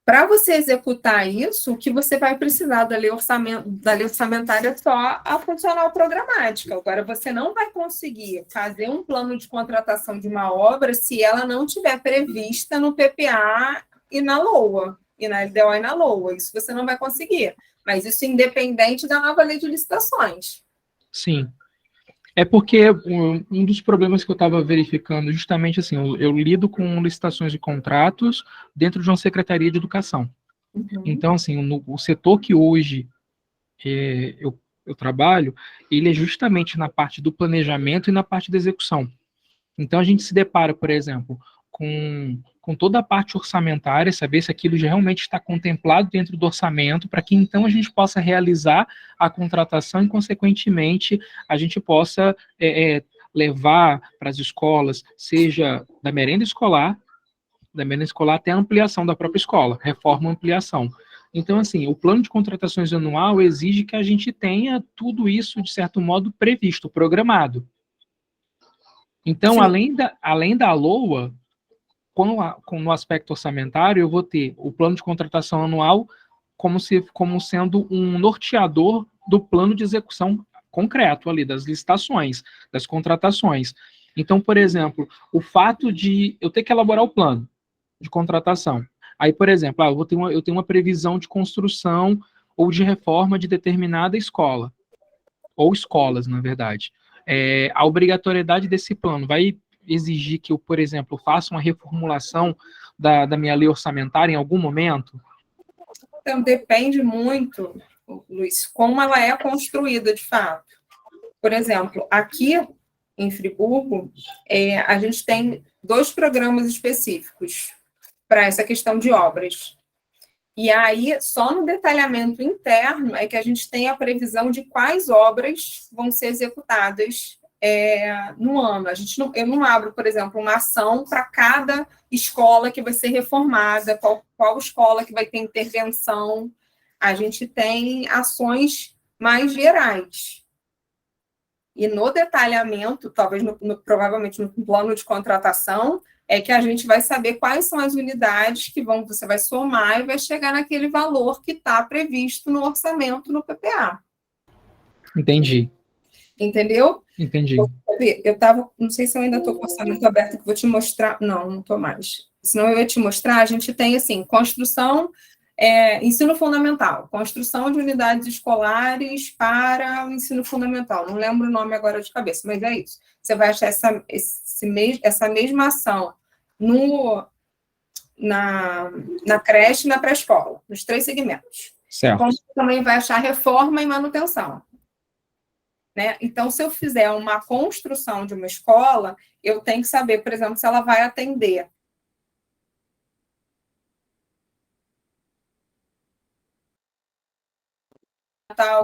para você executar isso, o que você vai precisar da lei orçamentária é só a funcional programática. Agora, você não vai conseguir fazer um plano de contratação de uma obra se ela não estiver prevista no PPA e na LOA, e na LDO e na LOA. Isso você não vai conseguir. Mas isso independente da nova lei de licitações. Sim. É porque um dos problemas que eu estava verificando, justamente assim, eu lido com licitações de contratos dentro de uma secretaria de educação. Então, assim, o setor que hoje eu trabalho, ele é justamente na parte do planejamento e na parte da execução. Então, a gente se depara, por exemplo, com com toda a parte orçamentária, saber se aquilo já realmente está contemplado dentro do orçamento, para que então a gente possa realizar a contratação e, consequentemente, a gente possa levar para as escolas, seja da merenda escolar até a ampliação da própria escola, reforma e ampliação. Então, assim, o plano de contratações anual exige que a gente tenha tudo isso, de certo modo, previsto, programado. Então, além da LOA, no aspecto orçamentário, eu vou ter o plano de contratação anual como sendo um norteador do plano de execução concreto ali, das licitações, das contratações. Então, por exemplo, o fato de eu ter que elaborar o plano de contratação. Aí, por exemplo, eu tenho uma previsão de construção ou de reforma de determinada escola, ou escolas, na verdade. A obrigatoriedade desse plano vai exigir que eu, por exemplo, faça uma reformulação da minha lei orçamentária em algum momento? Então, depende muito, Luiz, como ela é construída, de fato. Por exemplo, aqui em Friburgo, a gente tem 2 programas específicos para essa questão de obras. E aí, só no detalhamento interno é que a gente tem a previsão de quais obras vão ser executadas no ano. Eu não abro, por exemplo, uma ação para cada escola que vai ser reformada, qual escola que vai ter intervenção. A gente tem ações mais gerais. E no detalhamento, talvez provavelmente no plano de contratação, é que a gente vai saber quais são as unidades que você vai somar e vai chegar naquele valor que está previsto no orçamento no PPA. Entendi. Entendeu? Entendi. Eu estava, não sei se eu ainda estou com o orçamento aberto, que vou te mostrar. Não estou mais. Senão eu ia te mostrar, a gente tem, assim, construção, ensino fundamental, construção de unidades escolares para o ensino fundamental. Não lembro o nome agora de cabeça, mas é isso. Você vai achar essa mesma ação na creche e na pré-escola, nos 3 segmentos. Certo. Como você também vai achar reforma e manutenção. Né? Então, se eu fizer uma construção de uma escola, eu tenho que saber, por exemplo, se ela vai atender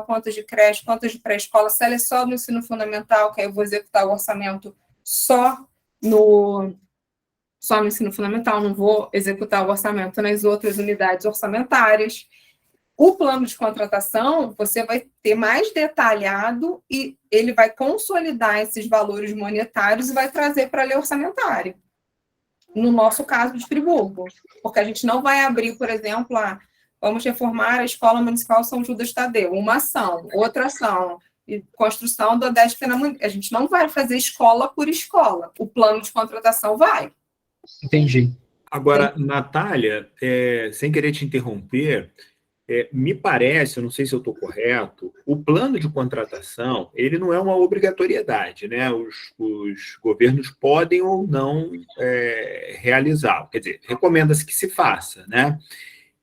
quantos de creche, quantos de pré-escola, se ela é só no ensino fundamental, que aí eu vou executar o orçamento só no ensino fundamental, não vou executar o orçamento nas outras unidades orçamentárias. O plano de contratação, você vai ter mais detalhado e ele vai consolidar esses valores monetários e vai trazer para a lei orçamentária. No nosso caso de Friburgo, porque a gente não vai abrir, por exemplo, vamos reformar a Escola Municipal São Judas Tadeu, uma ação, outra ação, e construção do ADESP. A gente não vai fazer escola por escola, o plano de contratação vai. Entendi. Agora, Natália, sem querer te interromper, me parece, eu não sei se eu estou correto, o plano de contratação, ele não é uma obrigatoriedade, né? Os governos podem ou não realizá-lo, quer dizer, recomenda-se que se faça, né?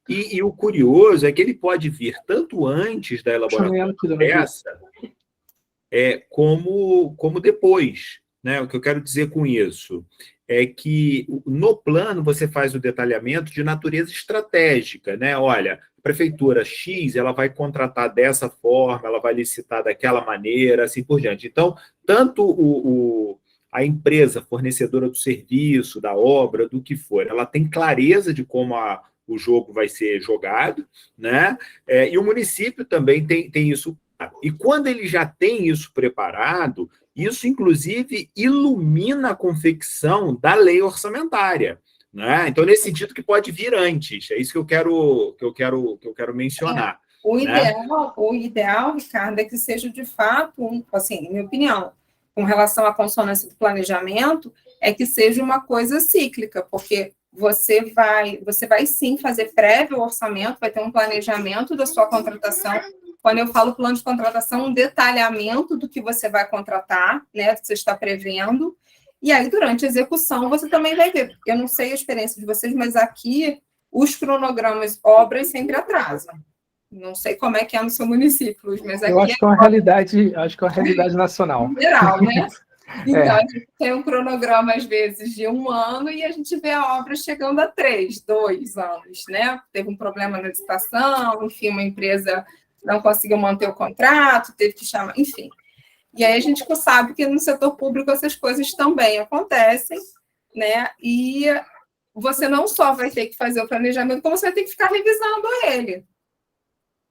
E o curioso é que ele pode vir tanto antes da elaboração dessa, como depois, né? O que eu quero dizer com isso é que no plano você faz o detalhamento de natureza estratégica, né? Olha, a prefeitura X, ela vai contratar dessa forma, ela vai licitar daquela maneira, assim por diante. Então, tanto a empresa fornecedora do serviço, da obra, do que for, ela tem clareza de como o jogo vai ser jogado, né? E o município também tem isso. E quando ele já tem isso preparado, isso, inclusive, ilumina a confecção da lei orçamentária, né? Então, nesse sentido que pode vir antes, é isso que eu quero mencionar. O ideal, Ricardo, é que seja de fato, assim, minha opinião, com relação à consonância do planejamento, é que seja uma coisa cíclica, porque você vai sim fazer prévio orçamento, vai ter um planejamento da sua contratação. Quando eu falo plano de contratação, um detalhamento do que você vai contratar, né, que você está prevendo, e aí, durante a execução, você também vai ver. Eu não sei a experiência de vocês, mas aqui, os cronogramas, obras sempre atrasam. Não sei como é que é no seu município, mas aqui... Eu acho que é uma realidade nacional. Geral, né? Então, a gente tem um cronograma, às vezes, de 1 ano e a gente vê a obra chegando a 3, 2 anos, né? Teve um problema na licitação, enfim, uma empresa não conseguiu manter o contrato, teve que chamar, enfim. E aí a gente sabe que no setor público essas coisas também acontecem, né? E você não só vai ter que fazer o planejamento, como você vai ter que ficar revisando ele.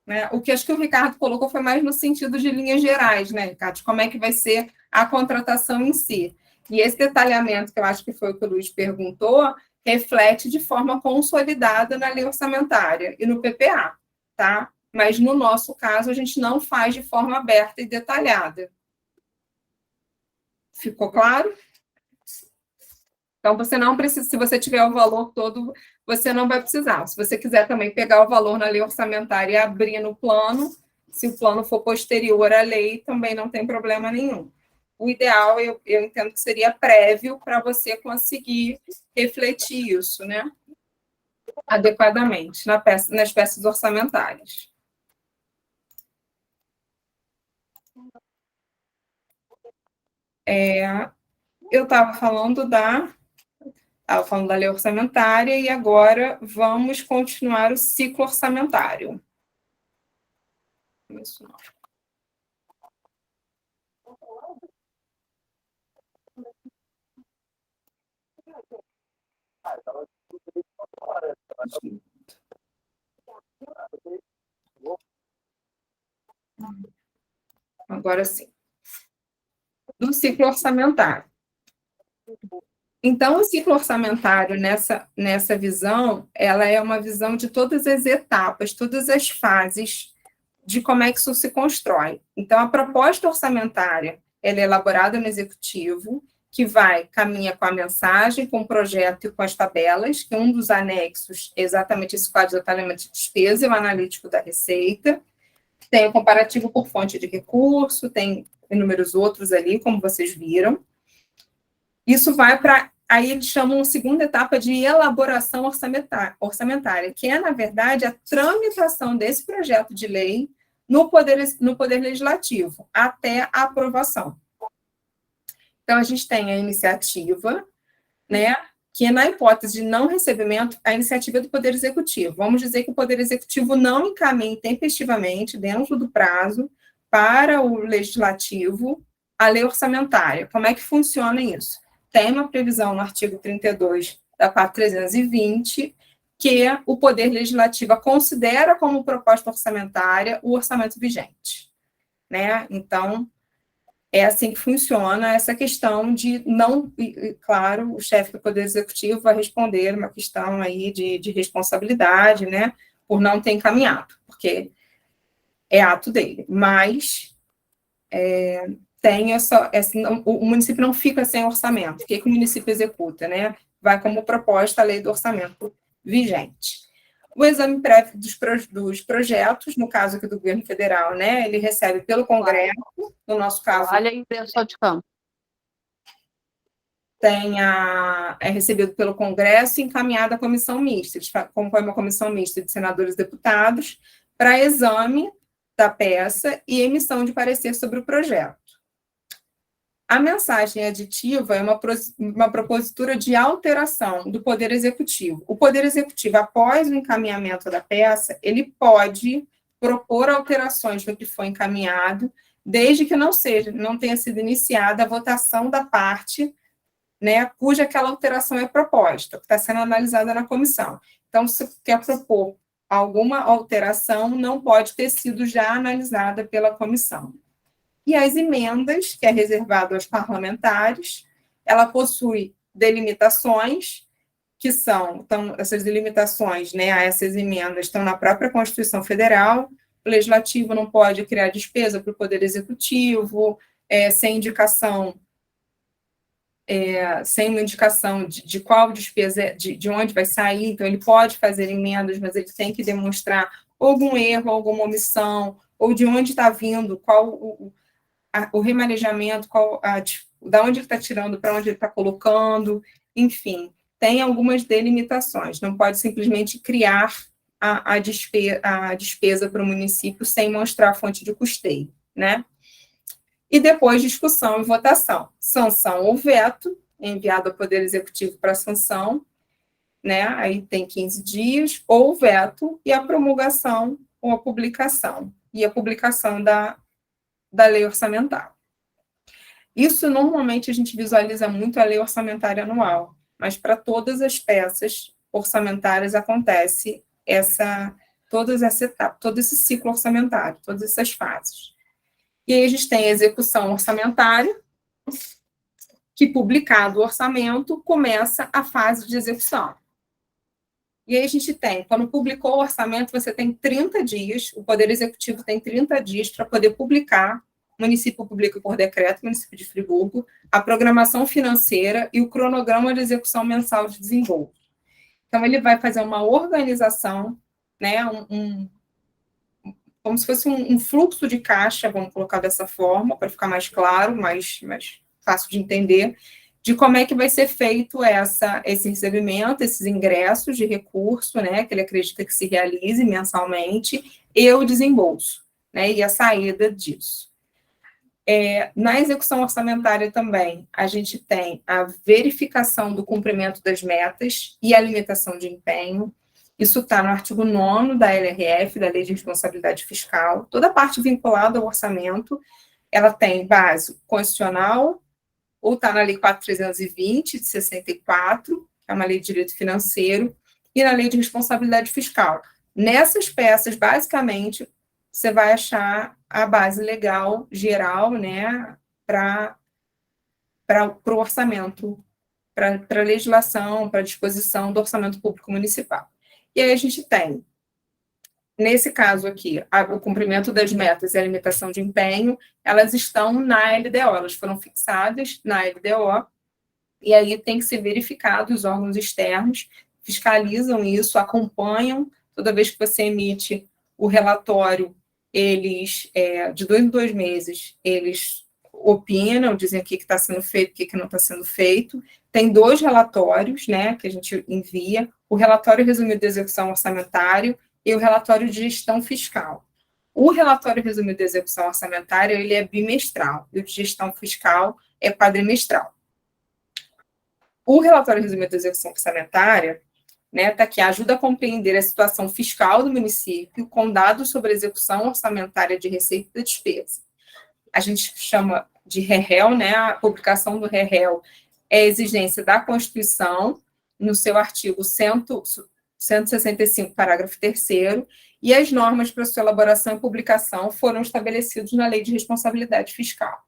Né? O que acho que o Ricardo colocou foi mais no sentido de linhas gerais, né, Ricardo? De como é que vai ser a contratação em si. E esse detalhamento, que eu acho que foi o que o Luiz perguntou, reflete de forma consolidada na lei orçamentária e no PPA, tá? Mas, no nosso caso, a gente não faz de forma aberta e detalhada. Ficou claro? Então, você não precisa, se você tiver o valor todo, você não vai precisar. Se você quiser também pegar o valor na lei orçamentária e abrir no plano, se o plano for posterior à lei, também não tem problema nenhum. O ideal, eu entendo que seria prévio para você conseguir refletir isso, né? Adequadamente, nas peças orçamentárias. Eu estava falando da lei orçamentária e agora vamos continuar o ciclo orçamentário. Isso não. Agora sim. Do ciclo orçamentário. Então, o ciclo orçamentário, nessa visão, ela é uma visão de todas as etapas, todas as fases de como é que isso se constrói. Então, a proposta orçamentária, ela é elaborada no executivo, que caminha com a mensagem, com o projeto e com as tabelas, que um dos anexos é exatamente esse quadro de detalhamento de despesa e o analítico da receita. Tem o comparativo por fonte de recurso, tem inúmeros outros ali, como vocês viram. Isso vai para, aí eles chamam a segunda etapa de elaboração orçamentária, que é, na verdade, a tramitação desse projeto de lei no Poder Legislativo, até a aprovação. Então, a gente tem a iniciativa, né, que na hipótese de não recebimento, a iniciativa é do Poder Executivo. Vamos dizer que o Poder Executivo não encaminhe tempestivamente, dentro do prazo, para o Legislativo, a lei orçamentária. Como é que funciona isso? Tem uma previsão no artigo 32 da 4.320, que o Poder Legislativo considera como proposta orçamentária o orçamento vigente. Né? Então, é assim que funciona essa questão de não... E, claro, o chefe do Poder Executivo vai responder uma questão aí de responsabilidade, né, por não ter encaminhado, porque é ato dele. Mas tem o município não fica sem orçamento. O que o município executa? Né? Vai como proposta a lei do orçamento vigente. O exame prévio dos projetos, no caso aqui do governo federal, né, ele recebe pelo Congresso, no nosso caso... Olha aí, pessoal de campo. É recebido pelo Congresso e encaminhado à comissão mista. Eles compõem uma comissão mista de senadores e deputados para exame da peça e emissão de parecer sobre o projeto. A mensagem aditiva é uma propositura de alteração do Poder Executivo. O Poder Executivo, após o encaminhamento da peça, ele pode propor alterações no que foi encaminhado, desde que não tenha sido iniciada a votação da parte, né, cuja aquela alteração é proposta, que está sendo analisada na comissão. Então, se quer propor alguma alteração, não pode ter sido já analisada pela comissão. E as emendas, que é reservado aos parlamentares, ela possui delimitações, que são, então, essas delimitações, né, a essas emendas estão na própria Constituição Federal. O Legislativo não pode criar despesa para o Poder Executivo, sem uma indicação de qual despesa, de onde vai sair. Então, ele pode fazer emendas, mas ele tem que demonstrar algum erro, alguma omissão, ou de onde está vindo, qual o remanejamento, da onde ele está tirando, para onde ele está colocando, enfim, tem algumas delimitações, não pode simplesmente criar a despesa para o município sem mostrar a fonte de custeio, né? e depois discussão e votação. Sanção ou veto, enviado ao Poder Executivo para sanção, né? Aí tem 15 dias, ou veto, e a promulgação ou a publicação, e a publicação da lei orçamentária. Isso, normalmente, a gente visualiza muito a lei orçamentária anual, mas para todas as peças orçamentárias acontece todas essa etapa, todo esse ciclo orçamentário, todas essas fases. E aí a gente tem a execução orçamentária, que, publicado o orçamento, começa a fase de execução. E aí a gente tem, quando publicou o orçamento, você tem 30 dias, o Poder Executivo tem 30 dias para poder publicar, o município publica por decreto, o município de Friburgo, a programação financeira e o cronograma de execução mensal de desenvolvimento. Então, ele vai fazer uma organização, né, como se fosse um fluxo de caixa, vamos colocar dessa forma, para ficar mais claro, mais fácil de entender, de como é que vai ser feito esse recebimento, esses ingressos de recurso, né, que ele acredita que se realize mensalmente, e o desembolso, né, e a saída disso. Na execução orçamentária também, a gente tem a verificação do cumprimento das metas e a limitação de empenho. Isso está no artigo 9º da LRF, da Lei de Responsabilidade Fiscal. Toda a parte vinculada ao orçamento, ela tem base constitucional, ou está na Lei 4.320, de 64, que é uma lei de direito financeiro, e na Lei de Responsabilidade Fiscal. Nessas peças, basicamente, você vai achar a base legal geral, né, para o orçamento, para a legislação, para a disposição do orçamento público municipal. E aí a gente tem, nesse caso aqui, o cumprimento das metas e a limitação de empenho, elas estão na LDO, elas foram fixadas na LDO, e aí tem que ser verificado, os órgãos externos fiscalizam isso, acompanham, toda vez que você emite o relatório, eles, de 2 em 2 meses, eles opinam, dizem o que está sendo feito, o que não está sendo feito. Tem 2 relatórios, né, que a gente envia, o relatório resumido de execução orçamentária e o relatório de gestão fiscal. O relatório resumido de execução orçamentária, ele é bimestral, e o de gestão fiscal é quadrimestral. O relatório resumido de execução orçamentária, né, tá aqui, ajuda a compreender a situação fiscal do município com dados sobre a execução orçamentária de receita e despesa. A gente chama de REREL, né, a publicação do REREL é a exigência da Constituição, no seu artigo 165, parágrafo 3º, e as normas para sua elaboração e publicação foram estabelecidas na Lei de Responsabilidade Fiscal.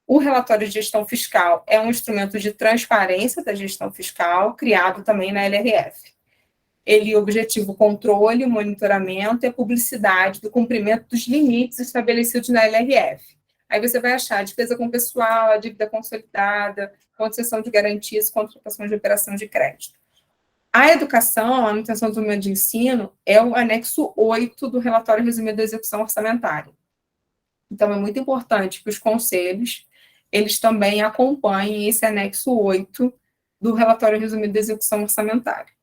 O relatório de gestão fiscal é um instrumento de transparência da gestão fiscal, criado também na LRF. Ele objetiva o controle, o monitoramento e a publicidade do cumprimento dos limites estabelecidos na LRF. Aí você vai achar a despesa com pessoal, a dívida consolidada, concessão de garantias, contratação de operação de crédito. A educação, a manutenção do meio de ensino, é o anexo 8 do relatório resumido da execução orçamentária. Então, é muito importante que os conselhos eles também acompanhem esse anexo 8 do relatório resumido da execução orçamentária,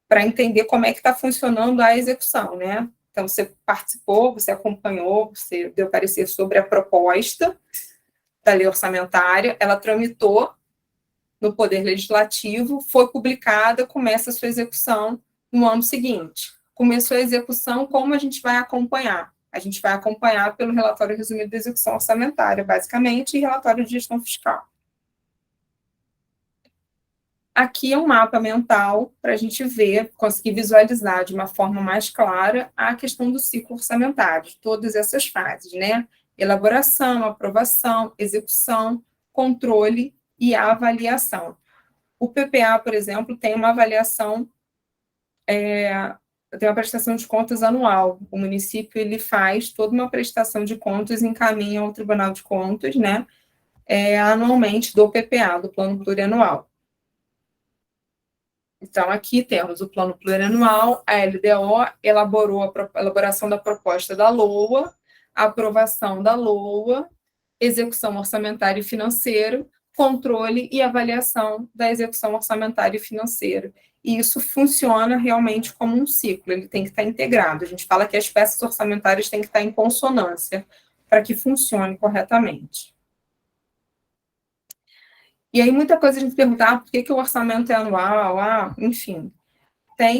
para entender como é que está funcionando a execução, né? Então, você participou, você acompanhou, você deu parecer sobre a proposta da lei orçamentária, ela tramitou no Poder Legislativo, foi publicada, começa a sua execução no ano seguinte. Começou a execução, como a gente vai acompanhar? A gente vai acompanhar pelo relatório resumido da execução orçamentária, basicamente, e relatório de gestão fiscal. Aqui é um mapa mental para a gente ver, conseguir visualizar de uma forma mais clara a questão do ciclo orçamentário, de todas essas fases, né? Elaboração, aprovação, execução, controle e avaliação. O PPA, por exemplo, tem uma avaliação, tem uma prestação de contas anual. O município ele faz toda uma prestação de contas e encaminha ao Tribunal de Contas, né, anualmente do PPA, do Plano Plurianual. Então, aqui temos o Plano Plurianual, a LDO elaborou a elaboração da proposta da LOA, a aprovação da LOA, execução orçamentária e financeira, controle e avaliação da execução orçamentária e financeira. E isso funciona realmente como um ciclo, ele tem que estar integrado. A gente fala que as peças orçamentárias têm que estar em consonância para que funcione corretamente. E aí, muita coisa a gente perguntar por que o orçamento é anual, enfim.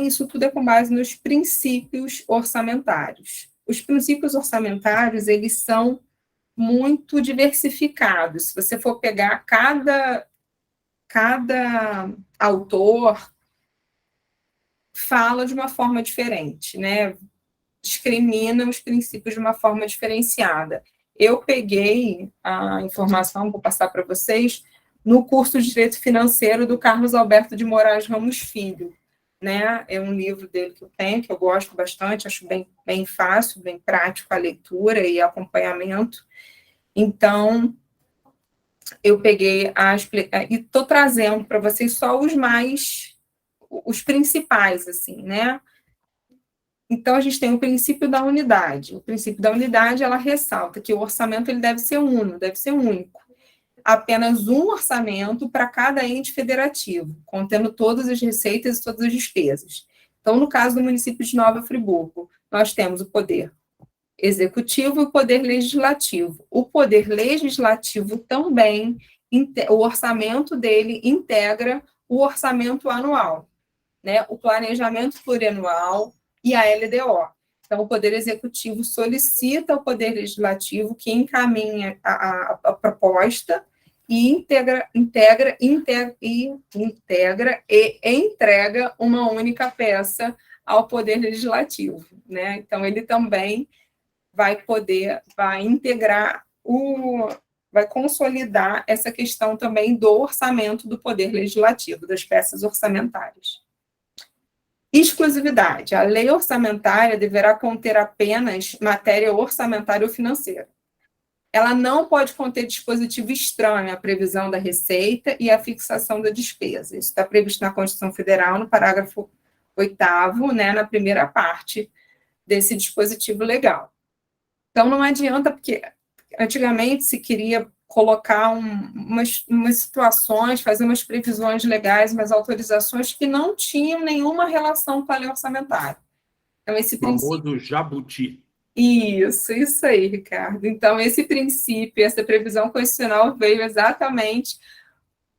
Isso tudo é com base nos princípios orçamentários. Os princípios orçamentários, eles são muito diversificados. Se você for pegar cada autor, fala de uma forma diferente, né? Discrimina os princípios de uma forma diferenciada. Eu peguei a informação, vou passar para vocês, no curso de Direito Financeiro do Carlos Alberto de Moraes Ramos Filho, né? É um livro dele que eu tenho, que eu gosto bastante, acho bem fácil, bem prático a leitura e acompanhamento. Então, eu peguei e estou trazendo para vocês só os principais, assim, né? Então, a gente tem o princípio da unidade. O princípio da unidade, ela ressalta que o orçamento ele deve ser uno, deve ser único. Apenas um orçamento para cada ente federativo, contendo todas as receitas e todas as despesas. Então, no caso do município de Nova Friburgo, nós temos o poder executivo e o poder legislativo. O poder legislativo também, o orçamento dele integra o orçamento anual, né? O planejamento plurianual e a LDO. Então, o Poder Executivo solicita ao Poder Legislativo que encaminhe a proposta e integra e entrega uma única peça ao Poder Legislativo, né? Então, ele também vai integrar vai consolidar essa questão também do orçamento do Poder Legislativo, das peças orçamentárias. Exclusividade. A lei orçamentária deverá conter apenas matéria orçamentária ou financeira. Ela não pode conter dispositivo estranho à previsão da receita e à fixação da despesa. Isso está previsto na Constituição Federal, no parágrafo 8º, né, na primeira parte desse dispositivo legal. Então, não adianta, porque antigamente se queria colocar umas situações, fazer umas previsões legais, umas autorizações que não tinham nenhuma relação com a lei orçamentária. Então, esse famoso jabuti. Isso aí, Ricardo. Então, esse princípio, essa previsão constitucional veio exatamente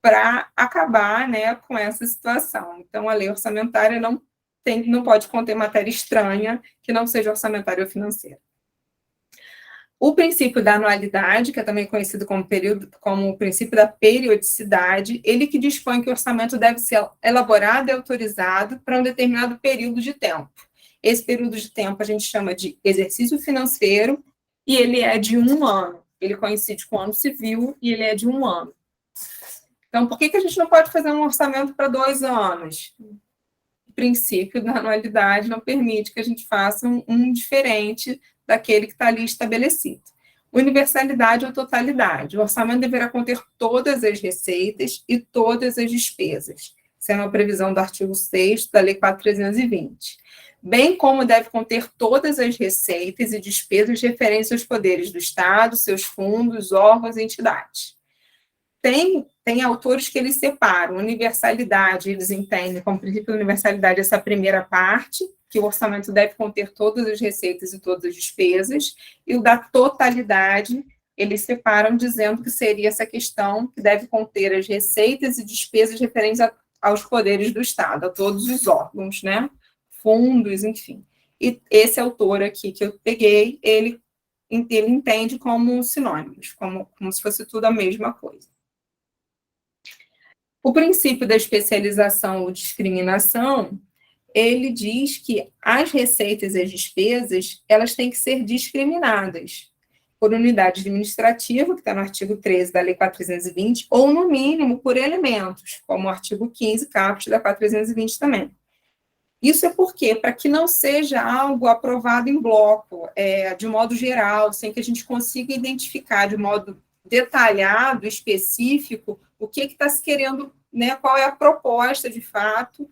para acabar, né, com essa situação. Então, a lei orçamentária não pode conter matéria estranha que não seja orçamentária ou financeira. O princípio da anualidade, que é também conhecido como o princípio da periodicidade, ele que dispõe que o orçamento deve ser elaborado e autorizado para um determinado período de tempo. Esse período de tempo a gente chama de exercício financeiro e ele é de 1 ano. Ele coincide com o ano civil e ele é de 1 ano. Então, por que a gente não pode fazer um orçamento para 2 anos? O princípio da anualidade não permite que a gente faça um diferente daquele que está ali estabelecido. Universalidade ou totalidade. O orçamento deverá conter todas as receitas e todas as despesas. Isso é uma previsão do artigo 6º da Lei 4.320. Bem como deve conter todas as receitas e despesas referentes aos poderes do Estado, seus fundos, órgãos e entidades. Tem autores que eles separam. Universalidade, eles entendem como princípio da universalidade essa primeira parte, que o orçamento deve conter todas as receitas e todas as despesas, e o da totalidade, eles separam dizendo que seria essa questão que deve conter as receitas e despesas referentes aos poderes do Estado, a todos os órgãos, né? Fundos, enfim. E esse autor aqui que eu peguei, ele entende como sinônimos, como se fosse tudo a mesma coisa. O princípio da especialização ou discriminação, ele diz que as receitas e as despesas, elas têm que ser discriminadas por unidade administrativa, que está no artigo 13 da Lei 4.320, ou, no mínimo, por elementos, como o artigo 15, caput da 4.320 também. Isso é porque, para que não seja algo aprovado em bloco, de modo geral, sem que a gente consiga identificar de modo detalhado, específico, o que está se querendo, né, qual é a proposta, de fato,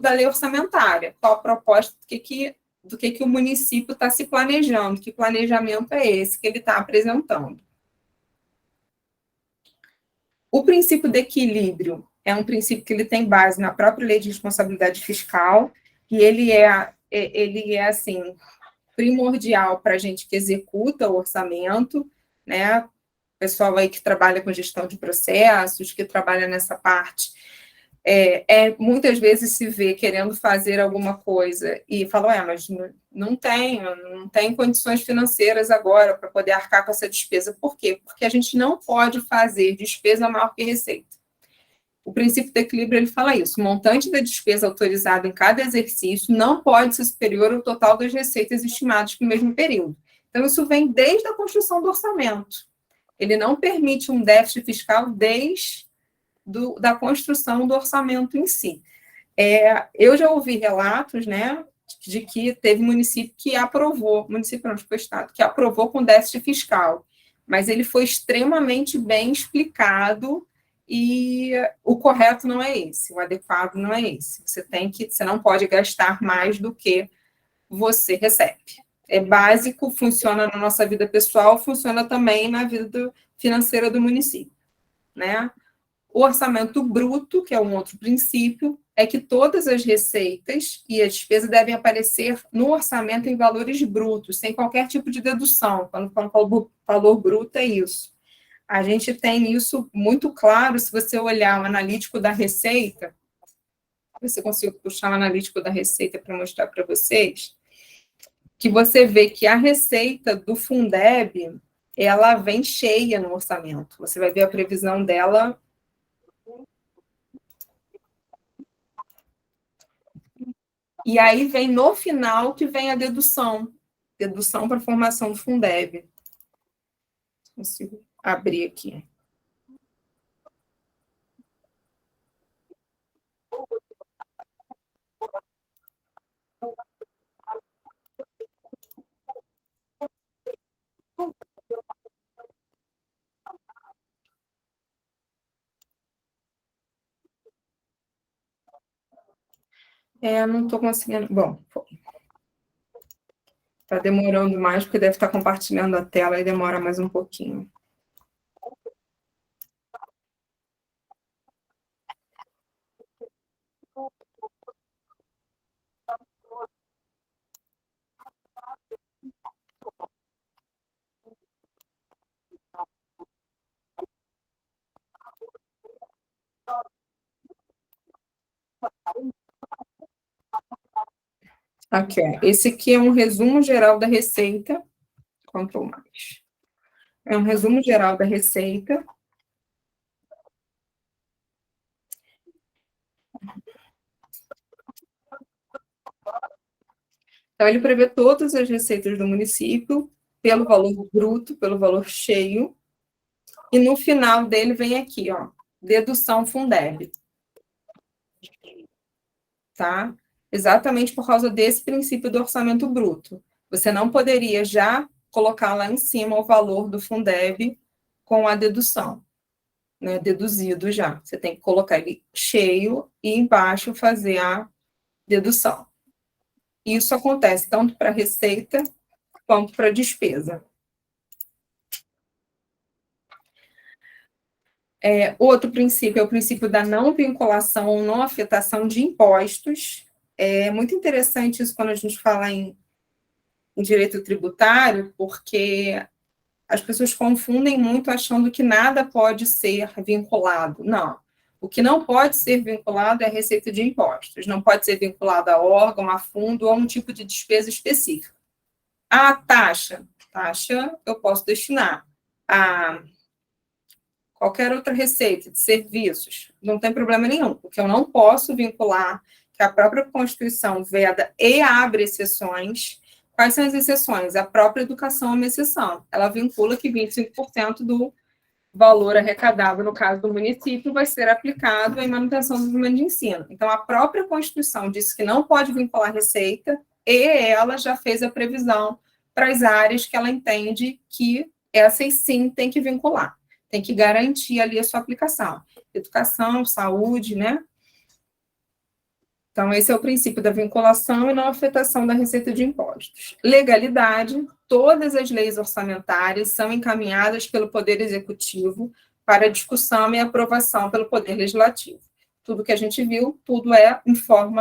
da lei orçamentária, qual a proposta do que o município está se planejando, que planejamento é esse que ele está apresentando. O princípio de equilíbrio é um princípio que ele tem base na própria lei de responsabilidade fiscal, e ele é assim, primordial para a gente que executa o orçamento, né? Pessoal aí que trabalha com gestão de processos, que trabalha nessa parte, muitas vezes se vê querendo fazer alguma coisa e fala, mas não tem condições financeiras agora para poder arcar com essa despesa. Por quê? Porque a gente não pode fazer despesa maior que receita. O princípio do equilíbrio, ele fala isso, o montante da despesa autorizada em cada exercício não pode ser superior ao total das receitas estimadas para o mesmo período. Então, isso vem desde a construção do orçamento. Ele não permite um déficit fiscal desde da construção do orçamento em si. Eu já ouvi relatos, né, de que teve município que aprovou, município não, foi estado, que aprovou com déficit fiscal, mas ele foi extremamente bem explicado e o correto não é esse, o adequado não é esse. Você não pode gastar mais do que você recebe. É básico, funciona na nossa vida pessoal, funciona também na vida financeira do município, né? O orçamento bruto, que é um outro princípio, é que todas as receitas e as despesas devem aparecer no orçamento em valores brutos, sem qualquer tipo de dedução. Quando falo valor bruto, é isso. A gente tem isso muito claro, se você olhar o analítico da receita, você consegue puxar o analítico da receita para mostrar para vocês, que você vê que a receita do Fundeb, ela vem cheia no orçamento. Você vai ver a previsão dela. E aí vem no final que vem a dedução para formação do Fundeb. Consigo abrir aqui. Não estou conseguindo. Bom, está demorando mais, porque deve estar compartilhando a tela e demora mais um pouquinho. Aqui, esse aqui é um resumo geral da receita. Quanto mais? É um resumo geral da receita. Então, ele prevê todas as receitas do município, pelo valor bruto, pelo valor cheio, e no final dele vem aqui, ó, dedução Fundeb. Tá? Exatamente por causa desse princípio do orçamento bruto. Você não poderia já colocar lá em cima o valor do Fundeb com a dedução, né, deduzido já. Você tem que colocar ele cheio e embaixo fazer a dedução. Isso acontece tanto para receita quanto para despesa. Outro princípio é o princípio da não vinculação ou não afetação de impostos. É muito interessante isso quando a gente fala em direito tributário, porque as pessoas confundem muito achando que nada pode ser vinculado. Não. O que não pode ser vinculado é a receita de impostos. Não pode ser vinculado a órgão, a fundo ou a um tipo de despesa específica. A taxa eu posso destinar a qualquer outra receita de serviços, não tem problema nenhum. O que eu não posso vincular, que a própria Constituição veda e abre exceções. Quais são as exceções? A própria educação é uma exceção. Ela vincula que 25% do valor arrecadado, no caso do município, vai ser aplicado em manutenção do movimento de ensino. Então, a própria Constituição disse que não pode vincular receita e ela já fez a previsão para as áreas que ela entende que essas sim tem que vincular. Tem que garantir ali a sua aplicação. Educação, saúde, né? Então, esse é o princípio da vinculação e não afetação da receita de impostos. Legalidade, todas as leis orçamentárias são encaminhadas pelo Poder Executivo para discussão e aprovação pelo Poder Legislativo. Tudo que a gente viu, tudo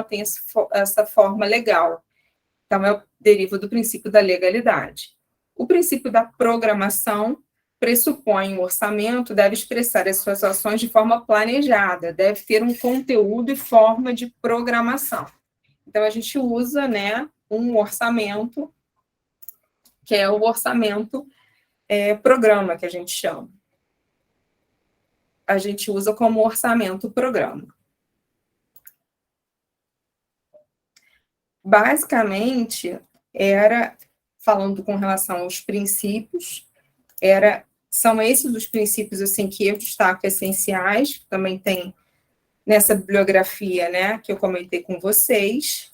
tem essa forma legal. Então, deriva do princípio da legalidade. O princípio da programação pressupõe o orçamento, deve expressar as suas ações de forma planejada, deve ter um conteúdo e forma de programação. Então, a gente usa, né, um orçamento, que é o orçamento programa, que a gente chama. A gente usa como orçamento programa. Basicamente, falando com relação aos princípios, são esses os princípios assim, que eu destaco essenciais, que também tem nessa bibliografia, né, que eu comentei com vocês.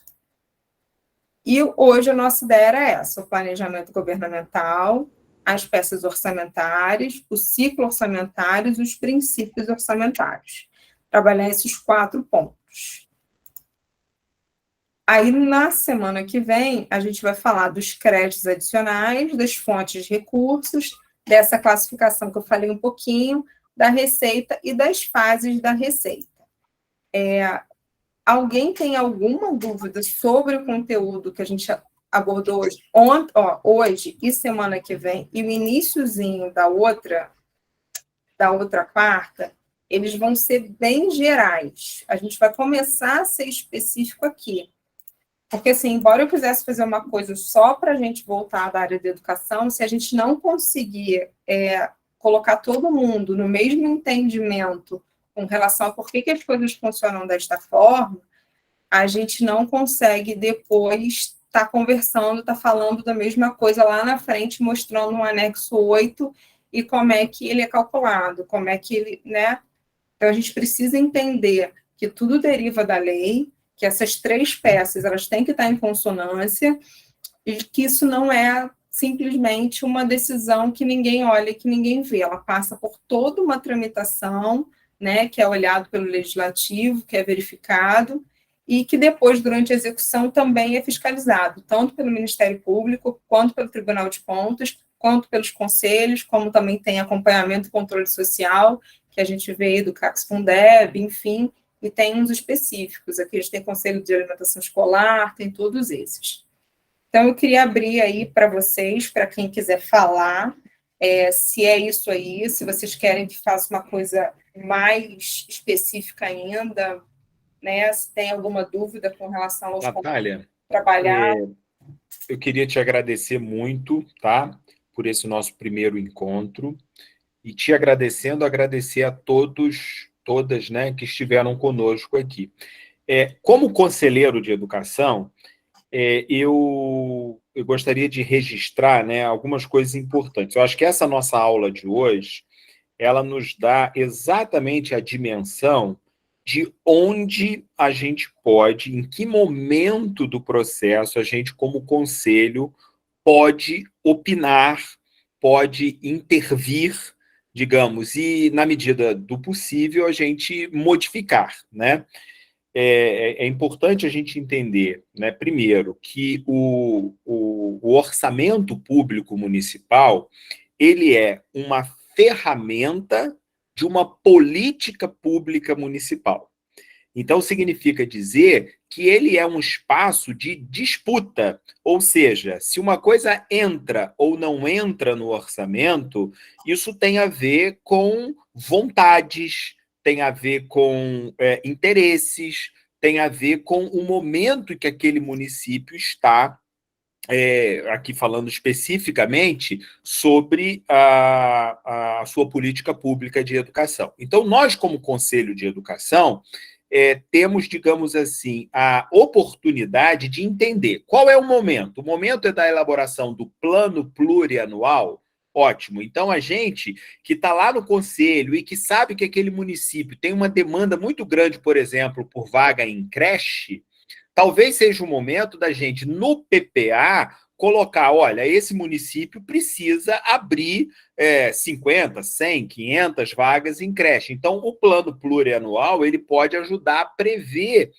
E hoje a nossa ideia era essa: o planejamento governamental, as peças orçamentárias, o ciclo orçamentário e os princípios orçamentários. Trabalhar esses 4 pontos. Aí, na semana que vem, a gente vai falar dos créditos adicionais, das fontes de recursos, dessa classificação que eu falei um pouquinho, da receita e das fases da receita. Alguém tem alguma dúvida sobre o conteúdo que a gente abordou hoje e semana que vem, e o iniciozinho da outra quarta, eles vão ser bem gerais. A gente vai começar a ser específico aqui. Porque, assim, embora eu quisesse fazer uma coisa só para a gente voltar da área da educação, se a gente não conseguir colocar todo mundo no mesmo entendimento com relação a por que as coisas funcionam desta forma, a gente não consegue depois estar conversando, estar falando da mesma coisa lá na frente, mostrando um anexo 8 e como é que ele é calculado, como é que ele, né? Então, a gente precisa entender que tudo deriva da lei, que essas 3 peças elas têm que estar em consonância e que isso não é simplesmente uma decisão que ninguém olha, que ninguém vê. Ela passa por toda uma tramitação, né, que é olhado pelo legislativo, que é verificado e que depois, durante a execução, também é fiscalizado, tanto pelo Ministério Público, quanto pelo Tribunal de Contas, quanto pelos conselhos, como também tem acompanhamento e controle social, que a gente vê do CACS-Fundeb, enfim, e tem uns específicos. Aqui a gente tem Conselho de Alimentação Escolar, tem todos esses. Então, eu queria abrir aí para vocês, para quem quiser falar, se é isso aí, se vocês querem que faça uma coisa mais específica ainda, né? Se tem alguma dúvida com relação aos Natália, trabalhar. Eu queria te agradecer muito, tá? Por esse nosso primeiro encontro. E te agradecer a todos, todas, né, que estiveram conosco aqui. Como conselheiro de educação, eu gostaria de registrar, né, algumas coisas importantes. Eu acho que essa nossa aula de hoje, ela nos dá exatamente a dimensão de onde a gente pode, em que momento do processo a gente, como conselho, pode opinar, pode intervir, digamos, e, na medida do possível, a gente modificar, né? É importante a gente entender, né, primeiro, que o orçamento público municipal ele é uma ferramenta de uma política pública municipal. Então, significa dizer que ele é um espaço de disputa, ou seja, se uma coisa entra ou não entra no orçamento, isso tem a ver com vontades, tem a ver com interesses, tem a ver com o momento que aquele município está, aqui falando especificamente sobre a sua política pública de educação. Então, nós, como Conselho de Educação, temos, digamos assim, a oportunidade de entender qual é o momento. O momento é da elaboração do plano plurianual. Ótimo. Então, a gente que está lá no conselho e que sabe que aquele município tem uma demanda muito grande, por exemplo, por vaga em creche, talvez seja o momento da gente, no PPA, colocar, olha, esse município precisa abrir 50, 100, 500 vagas em creche. Então, o plano plurianual ele pode ajudar a prever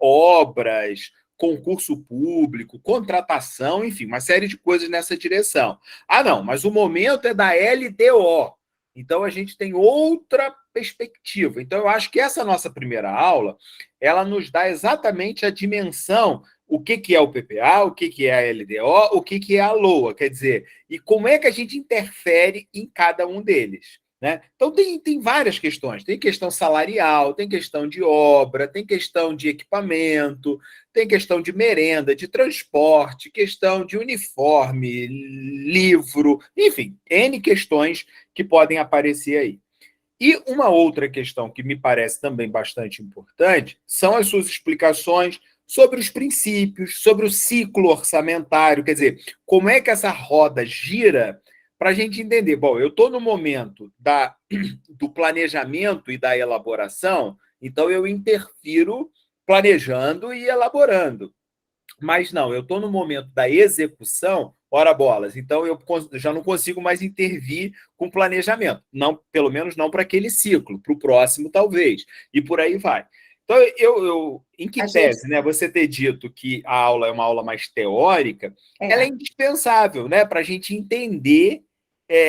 obras, concurso público, contratação, enfim, uma série de coisas nessa direção. Ah, não, mas o momento é da LDO. Então, a gente tem outra perspectiva. Então, eu acho que essa nossa primeira aula, ela nos dá exatamente a dimensão o que é o PPA, o que é a LDO, o que é a LOA, quer dizer, e como é que a gente interfere em cada um deles. Né? Então, tem várias questões. Tem questão salarial, tem questão de obra, tem questão de equipamento, tem questão de merenda, de transporte, questão de uniforme, livro, enfim, N questões que podem aparecer aí. E uma outra questão que me parece também bastante importante são as suas explicações sobre os princípios, sobre o ciclo orçamentário, quer dizer, como é que essa roda gira para a gente entender. Bom, eu estou no momento do planejamento e da elaboração, então eu interfiro planejando e elaborando. Mas não, eu estou no momento da execução, ora bolas, então eu já não consigo mais intervir com planejamento, não, pelo menos não para aquele ciclo, para o próximo talvez, e por aí vai. Então, em que tese, né, você ter dito que a aula é uma aula mais teórica, ela é indispensável, né, para a gente entender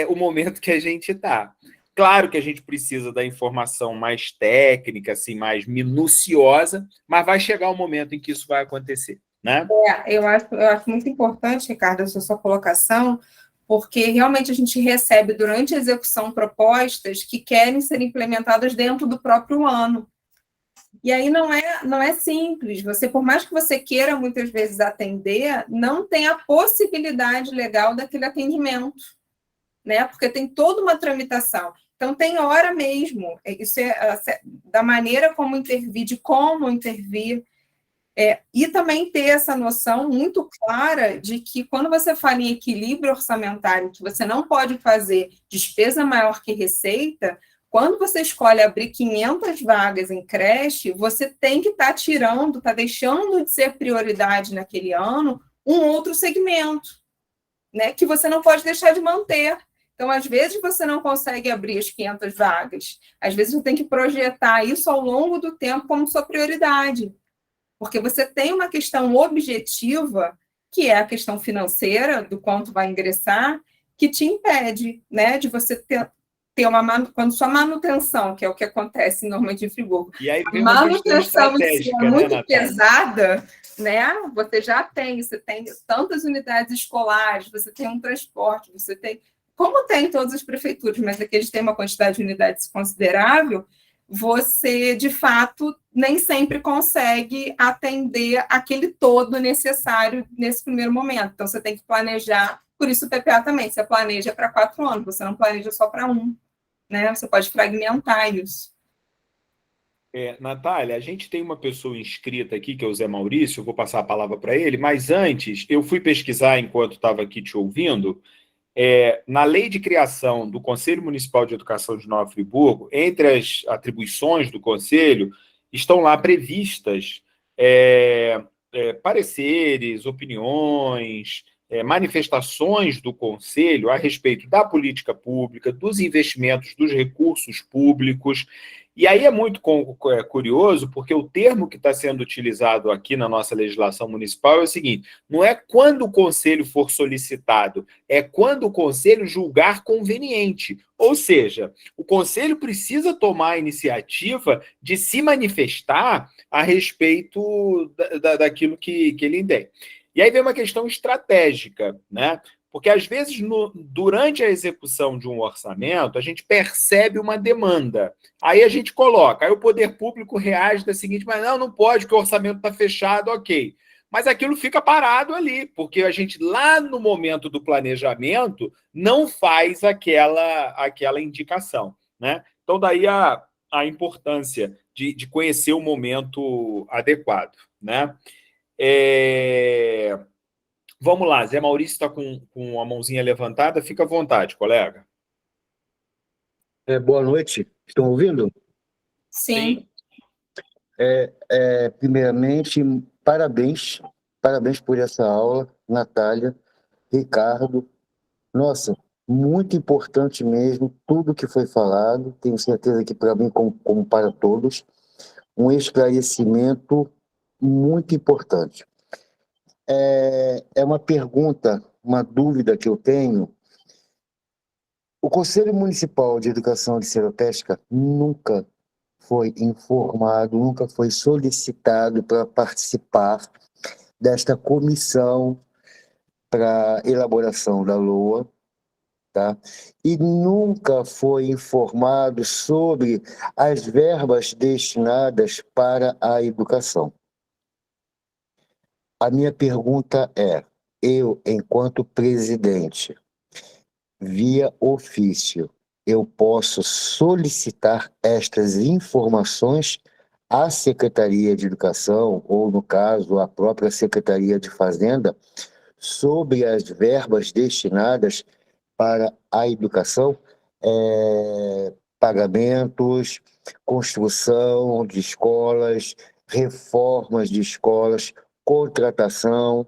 o momento que a gente está. Claro que a gente precisa da informação mais técnica, assim, mais minuciosa, mas vai chegar um momento em que isso vai acontecer. Né? Eu acho muito importante, Ricardo, essa sua colocação, porque realmente a gente recebe durante a execução propostas que querem ser implementadas dentro do próprio ano. E aí não é simples. Você, por mais que você queira muitas vezes atender, não tem a possibilidade legal daquele atendimento, né? Porque tem toda uma tramitação. Então, tem hora mesmo. Isso é da maneira como intervir, de como intervir. E também ter essa noção muito clara de que quando você fala em equilíbrio orçamentário, que você não pode fazer despesa maior que receita, quando você escolhe abrir 500 vagas em creche, você tem que estar tirando, está deixando de ser prioridade naquele ano um outro segmento, né, que você não pode deixar de manter. Então, às vezes, você não consegue abrir as 500 vagas. Às vezes, você tem que projetar isso ao longo do tempo como sua prioridade. Porque você tem uma questão objetiva, que é a questão financeira, do quanto vai ingressar, que te impede, né, de você ter quando sua manutenção, que é o que acontece normalmente em Friburgo, e aí vem a manutenção em si é muito né, pesada, né? Você tem tantas unidades escolares, você tem um transporte, você tem, como tem em todas as prefeituras, mas aqui eles têm uma quantidade de unidades considerável, você, de fato, nem sempre consegue atender aquele todo necessário nesse primeiro momento. Então, você tem que planejar, por isso o PPA também, você planeja para 4 anos, você não planeja só para 1, né? Você pode fragmentar isso. Natália, a gente tem uma pessoa inscrita aqui, que é o Zé Maurício, eu vou passar a palavra para ele, mas antes, eu fui pesquisar enquanto estava aqui te ouvindo, na lei de criação do Conselho Municipal de Educação de Nova Friburgo, entre as atribuições do Conselho, estão lá previstas pareceres, opiniões, manifestações do Conselho a respeito da política pública, dos investimentos, dos recursos públicos. E aí é muito curioso, porque o termo que está sendo utilizado aqui na nossa legislação municipal é o seguinte: não é quando o Conselho for solicitado, é quando o Conselho julgar conveniente. Ou seja, o Conselho precisa tomar a iniciativa de se manifestar a respeito daquilo que ele tem. E aí vem uma questão estratégica, né? Porque, às vezes, durante a execução de um orçamento, a gente percebe uma demanda. Aí a gente coloca, aí o poder público reage da seguinte maneira: não pode, porque o orçamento está fechado, ok. Mas aquilo fica parado ali, porque a gente, lá no momento do planejamento, não faz aquela indicação. Né? Então, daí a importância de conhecer o momento adequado. Né? Vamos lá, Zé Maurício está com a mãozinha levantada, fica à vontade, colega. Boa noite, estão ouvindo? Sim. Primeiramente, parabéns por essa aula, Natália, Ricardo. Nossa, muito importante mesmo, tudo que foi falado, tenho certeza que para mim, como para todos, um esclarecimento muito importante. É uma pergunta, uma dúvida que eu tenho. O Conselho Municipal de Educação de Seropédica nunca foi informado, nunca foi solicitado para participar desta comissão para elaboração da LOA, tá? E nunca foi informado sobre as verbas destinadas para a educação. A minha pergunta é, eu, enquanto presidente, via ofício, eu posso solicitar estas informações à Secretaria de Educação, ou, no caso, à própria Secretaria de Fazenda, sobre as verbas destinadas para a educação, pagamentos, construção de escolas, reformas de escolas, contratação.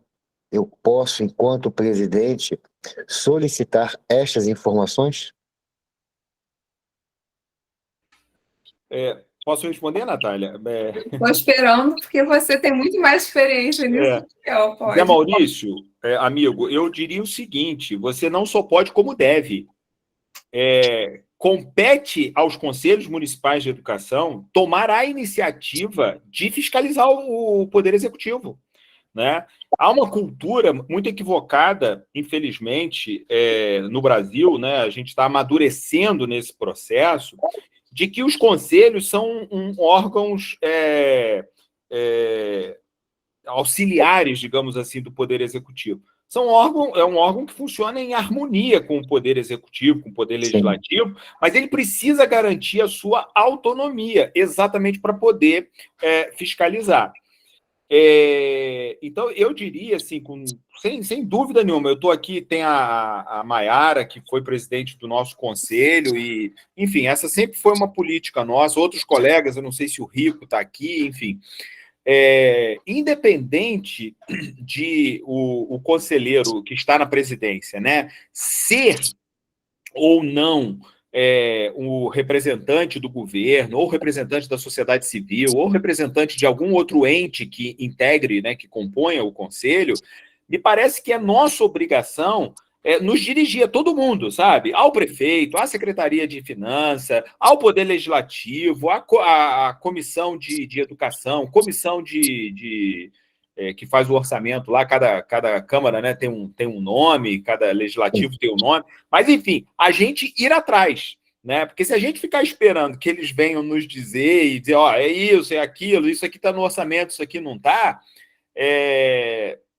Eu posso, enquanto presidente, solicitar estas informações? Posso responder, Natália? Estou esperando, porque você tem muito mais experiência nisso que eu. Pode. Zé Maurício, amigo, eu diria o seguinte, você não só pode, como deve. Compete aos conselhos municipais de educação tomar a iniciativa de fiscalizar o Poder Executivo, né? Há uma cultura muito equivocada, infelizmente, no Brasil, né? A gente está amadurecendo nesse processo, de que os conselhos são órgãos auxiliares, digamos assim, do Poder Executivo. É um órgão que funciona em harmonia com o Poder Executivo, com o Poder Legislativo, sim, mas ele precisa garantir a sua autonomia, exatamente para poder fiscalizar. Então, eu diria, assim, sem dúvida nenhuma, eu estou aqui, tem a Maiara, que foi presidente do nosso conselho, e, enfim, essa sempre foi uma política nossa, outros colegas, eu não sei se o Rico está aqui, enfim. Independente de o conselheiro que está na presidência, né, ser ou não o representante do governo, ou representante da sociedade civil, ou representante de algum outro ente que integre, né, que componha o conselho, me parece que é nossa obrigação nos dirigir a todo mundo, sabe? Ao prefeito, à Secretaria de Finanças, ao Poder Legislativo, à Comissão de Educação, comissão que faz o orçamento lá, cada Câmara, né, tem um nome, cada Legislativo tem um nome, mas, enfim, a gente ir atrás, né? Porque se a gente ficar esperando que eles venham nos dizer é isso, é aquilo, isso aqui está no orçamento, isso aqui não está,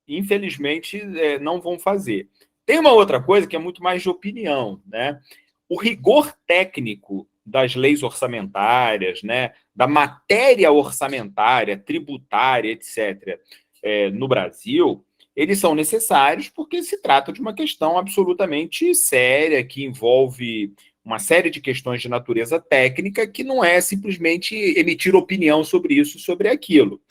infelizmente, não vão fazer. Tem uma outra coisa que é muito mais de opinião, né? O rigor técnico das leis orçamentárias, né, da matéria orçamentária, tributária, etc., no Brasil, eles são necessários porque se trata de uma questão absolutamente séria, que envolve uma série de questões de natureza técnica, que não é simplesmente emitir opinião sobre isso, sobre aquilo.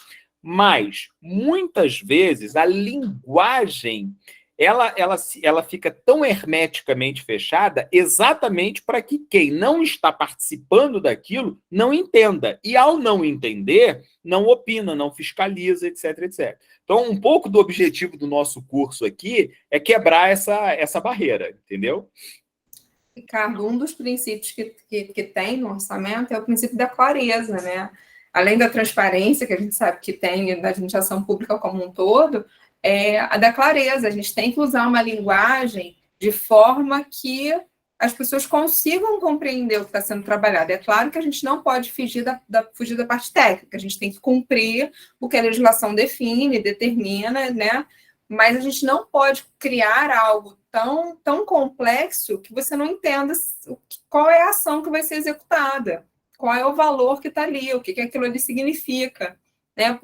Mas, muitas vezes, a linguagem ela fica tão hermeticamente fechada exatamente para que quem não está participando daquilo não entenda. E, ao não entender, não opina, não fiscaliza, etc, etc. Então, um pouco do objetivo do nosso curso aqui é quebrar essa barreira, entendeu? Ricardo, um dos princípios que tem no orçamento é o princípio da clareza, né? Além da transparência, que a gente sabe que tem da administração pública como um todo, a da clareza. A gente tem que usar uma linguagem de forma que as pessoas consigam compreender o que está sendo trabalhado. É claro que a gente não pode fugir da parte técnica, a gente tem que cumprir o que a legislação define, determina, né? Mas a gente não pode criar algo tão complexo que você não entenda qual é a ação que vai ser executada, qual é o valor que está ali, o que aquilo ali significa, né?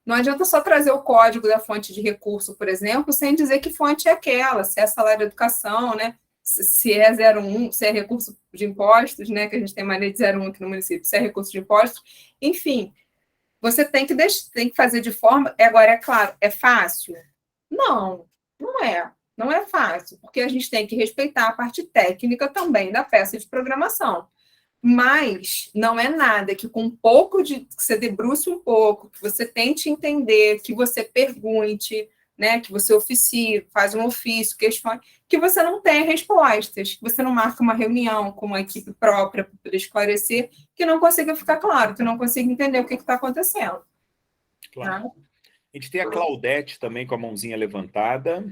Não adianta só trazer o código da fonte de recurso, por exemplo, sem dizer que fonte é aquela, se é salário de educação, né? Se é 01, se é recurso de impostos, né? Que a gente tem maneira de 01 aqui no município, se é recurso de impostos, enfim, você tem que fazer de forma. Agora, é claro, é fácil? Não é. Não é fácil, porque a gente tem que respeitar a parte técnica também da peça de programação. Mas não é nada que com um pouco que você debruce um pouco, que você tente entender, que você pergunte, né, que você oficie, faz um ofício, questione, que você não tenha respostas, que você não marque uma reunião com uma equipe própria para poder esclarecer, que não consiga ficar claro, que não consiga entender o que está acontecendo. Claro. Tá? A gente tem a Claudete também com a mãozinha levantada.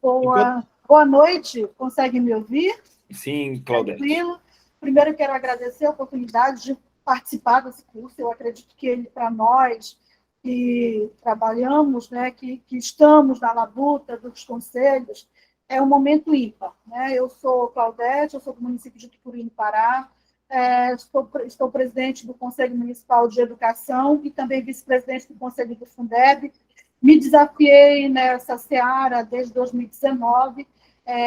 Boa noite, consegue me ouvir? Sim, Claudete. Tranquilo. Primeiro, eu quero agradecer a oportunidade de participar desse curso. Eu acredito que ele, para nós que trabalhamos, né, que estamos na labuta dos conselhos, é um momento ímpar. Né? Eu sou Claudete, eu sou do município de Tucuruí, no Pará, estou presidente do Conselho Municipal de Educação e também vice-presidente do Conselho do Fundeb. Me desafiei nessa seara desde 2019,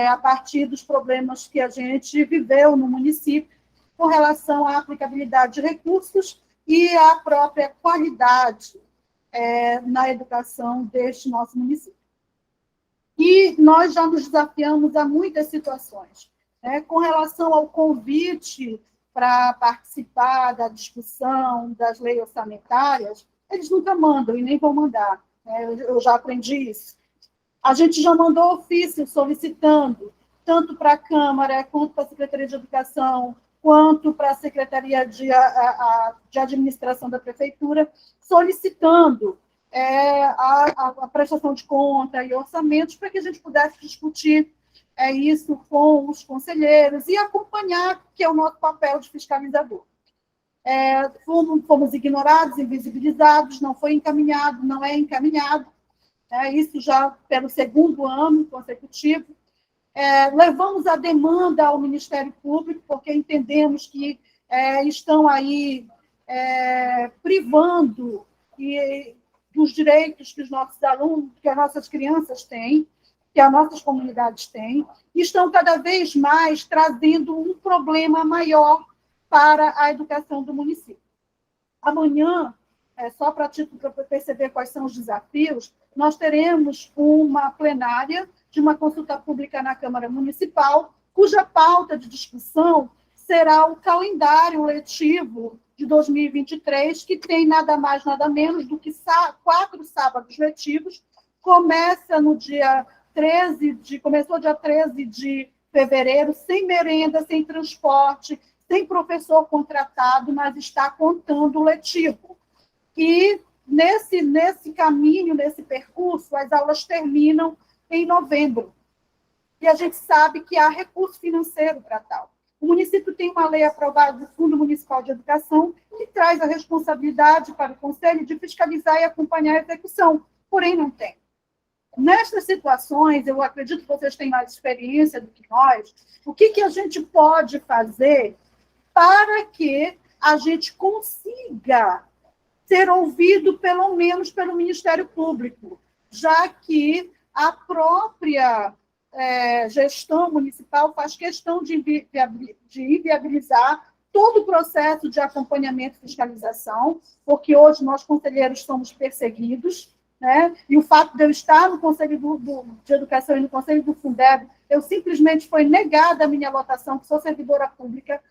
a partir dos problemas que a gente viveu no município com relação à aplicabilidade de recursos e à própria qualidade na educação deste nosso município. E nós já nos desafiamos a muitas situações. Com relação ao convite para participar da discussão das leis orçamentárias, eles nunca mandam e nem vão mandar. Eu já aprendi isso. A gente já mandou ofício solicitando, tanto para a Câmara, quanto para a Secretaria de Educação, quanto para a Secretaria de Administração da Prefeitura, solicitando a prestação de conta e orçamentos para que a gente pudesse discutir isso com os conselheiros e acompanhar, que é o nosso papel de fiscalizador. Fomos ignorados, invisibilizados, não foi encaminhado, não é encaminhado, isso já pelo segundo ano consecutivo. Levamos a demanda ao Ministério Público, porque entendemos que estão aí privando dos direitos que os nossos alunos, que as nossas crianças têm, que as nossas comunidades têm, e estão cada vez mais trazendo um problema maior para a educação do município. Amanhã, só para perceber quais são os desafios, nós teremos uma plenária de uma consulta pública na Câmara Municipal, cuja pauta de discussão será o calendário letivo de 2023, que tem nada mais, nada menos do que 4 sábados letivos. Começou dia 13 de fevereiro, sem merenda, sem transporte, sem professor contratado, mas está contando o letivo. E nesse caminho, nesse percurso, as aulas terminam em novembro. E a gente sabe que há recurso financeiro para tal. O município tem uma lei aprovada do Fundo Municipal de Educação que traz a responsabilidade para o Conselho de fiscalizar e acompanhar a execução, porém não tem. Nestas situações, eu acredito que vocês têm mais experiência do que nós, o que a gente pode fazer para que a gente consiga ser ouvido, pelo menos, pelo Ministério Público, já que a própria gestão municipal faz questão de inviabilizar todo o processo de acompanhamento e fiscalização, porque hoje nós, conselheiros, somos perseguidos, né? E o fato de eu estar no Conselho de Educação e no Conselho do Fundeb, eu simplesmente foi negada a minha votação, que sou servidora pública,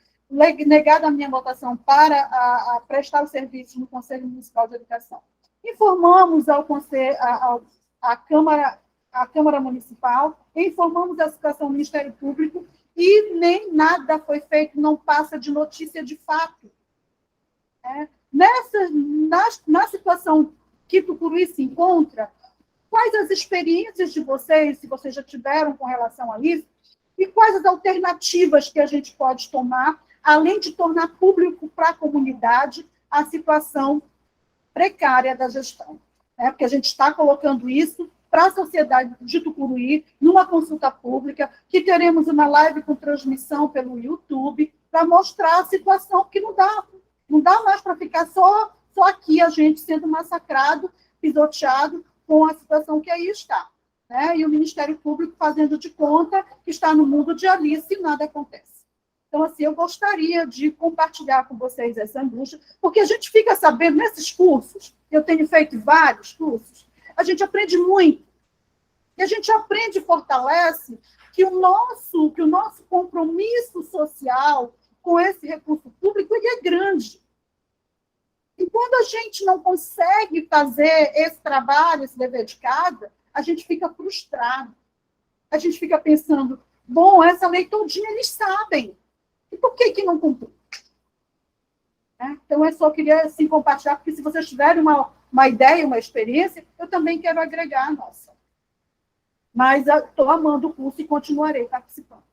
negada a minha votação para prestar o serviço no Conselho Municipal de Educação. Informamos a Câmara Municipal, informamos a situação do Ministério Público e nem nada foi feito, não passa de notícia de fato. Na situação que Tucuruí se encontra, quais as experiências de vocês, se vocês já tiveram com relação a isso, e quais as alternativas que a gente pode tomar, além de tornar público para a comunidade a situação precária da gestão. Porque a gente está colocando isso para a sociedade de Tucuruí, numa consulta pública, que teremos uma live com transmissão pelo YouTube, para mostrar a situação, que não dá mais para ficar só aqui a gente sendo massacrado, pisoteado com a situação que aí está. E o Ministério Público fazendo de conta que está no mundo de Alice e nada acontece. Então, assim, eu gostaria de compartilhar com vocês essa angústia, porque a gente fica sabendo, nesses cursos, eu tenho feito vários cursos, a gente aprende muito. E a gente aprende e fortalece que o nosso compromisso social com esse recurso público ele é grande. E quando a gente não consegue fazer esse trabalho, esse dever de casa, a gente fica frustrado. A gente fica pensando, bom, essa lei todinha eles sabem. E por que não cumpriu? né? Então, eu só queria assim, compartilhar, porque se vocês tiverem uma ideia, uma experiência, eu também quero agregar a nossa. Mas estou amando o curso e continuarei participando.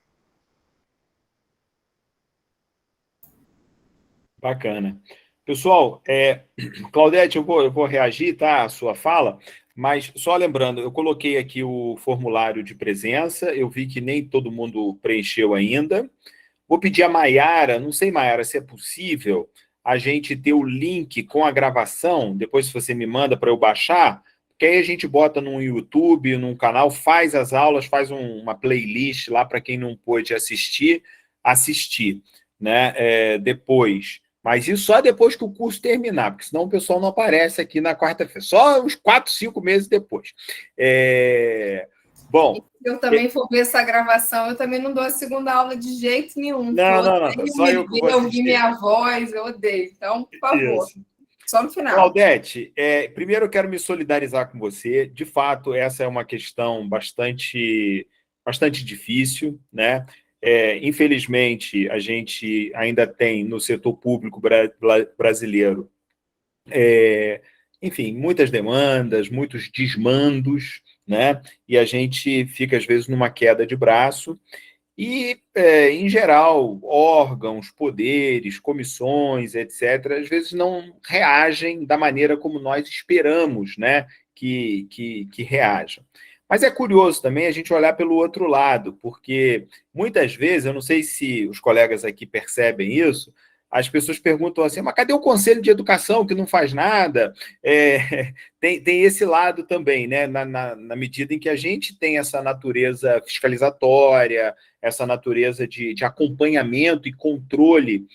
Bacana. Pessoal, Claudete, eu vou reagir, tá, à sua fala, mas só lembrando, eu coloquei aqui o formulário de presença, eu vi que nem todo mundo preencheu ainda. Vou pedir a Maiara, não sei, Maiara, se é possível a gente ter o link com a gravação, depois se você me manda para eu baixar, porque aí a gente bota no YouTube, num canal, faz as aulas, faz uma playlist lá para quem não pôde assistir, né, depois. Mas isso só depois que o curso terminar, porque senão o pessoal não aparece aqui na quarta-feira, só uns 4, 5 meses depois. Bom... Se eu também for ver essa gravação, eu também não dou a segunda aula de jeito nenhum. Não, só eu que vou assistir. Ouvir minha voz, eu odeio. Então, por favor, isso. Só no final. Claudete, primeiro eu quero me solidarizar com você. De fato, essa é uma questão bastante difícil, né? Infelizmente, a gente ainda tem no setor público brasileiro, enfim, muitas demandas, muitos desmandos, né? E a gente fica, às vezes, numa queda de braço. E, em geral, órgãos, poderes, comissões, etc., às vezes não reagem da maneira como nós esperamos, né, que reajam. Mas é curioso também a gente olhar pelo outro lado, porque muitas vezes, eu não sei se os colegas aqui percebem isso, as pessoas perguntam assim, mas cadê o Conselho de Educação que não faz nada? Tem esse lado também, né? Na medida em que a gente tem essa natureza fiscalizatória, essa natureza de acompanhamento e controle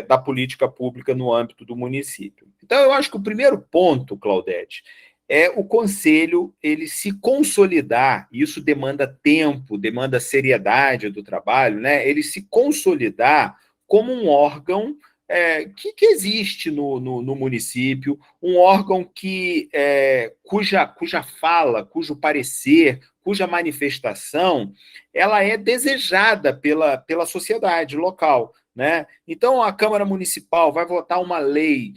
da política pública no âmbito do município. Então, eu acho que o primeiro ponto, Claudete, é o Conselho ele se consolidar, isso demanda tempo, demanda seriedade do trabalho, né? Ele se consolidar como um órgão que existe no município, um órgão cuja fala, cujo parecer, cuja manifestação, ela é desejada pela sociedade local, né? Então, a Câmara Municipal vai votar uma lei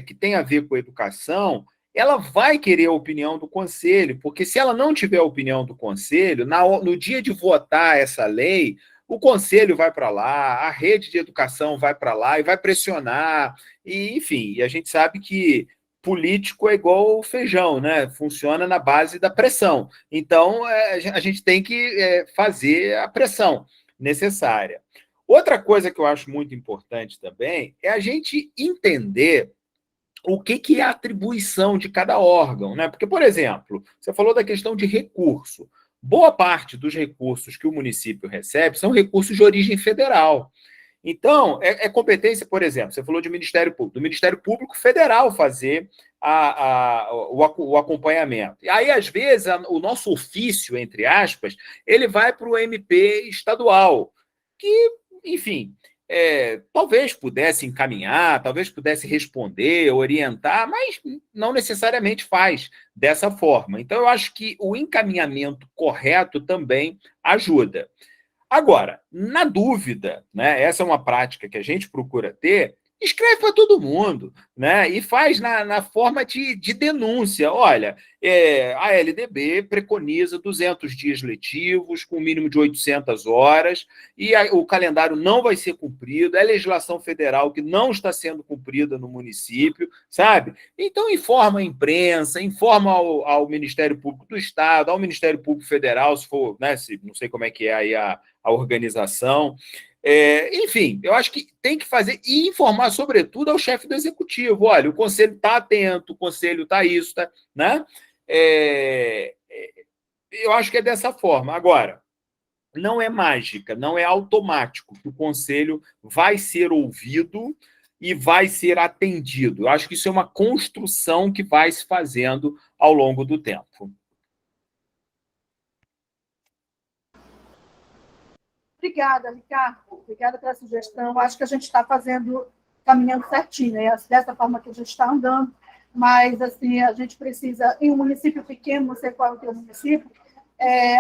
que tem a ver com a educação, ela vai querer a opinião do Conselho, porque se ela não tiver a opinião do Conselho, no dia de votar essa lei, o Conselho vai para lá, a rede de educação vai para lá e vai pressionar, e, enfim, e a gente sabe que político é igual feijão, né? Funciona na base da pressão. Então, a gente tem que fazer a pressão necessária. Outra coisa que eu acho muito importante também é a gente entender o que é a atribuição de cada órgão, né? Porque, por exemplo, você falou da questão de recurso. Boa parte dos recursos que o município recebe são recursos de origem federal. Então, é competência, por exemplo, você falou de Ministério Público, do Ministério Público Federal fazer o acompanhamento. E aí, às vezes, o nosso ofício, entre aspas, ele vai para o MP estadual, que, enfim, talvez pudesse encaminhar, talvez pudesse responder, orientar, mas não necessariamente faz dessa forma. Então, eu acho que o encaminhamento correto também ajuda. Agora, na dúvida, né, essa é uma prática que a gente procura ter, escreve para todo mundo, né, e faz na forma de denúncia. Olha, a LDB preconiza 200 dias letivos, com um mínimo de 800 horas, e o calendário não vai ser cumprido, é legislação federal que não está sendo cumprida no município, sabe? Então, informa a imprensa, informa ao Ministério Público do Estado, ao Ministério Público Federal, se for, né, não sei como é que é aí a organização. Enfim, eu acho que tem que fazer e informar, sobretudo, ao chefe do executivo. Olha, o conselho está atento, o conselho está isso, tá, né? Eu acho que é dessa forma. Agora, não é mágica, não é automático que o conselho vai ser ouvido e vai ser atendido. Eu acho que isso é uma construção que vai se fazendo ao longo do tempo. Obrigada, Ricardo. Obrigada pela sugestão. Acho que a gente está caminhando certinho, né? Dessa forma que a gente está andando. Mas, assim, a gente precisa, em um município pequeno, não sei qual é o teu município,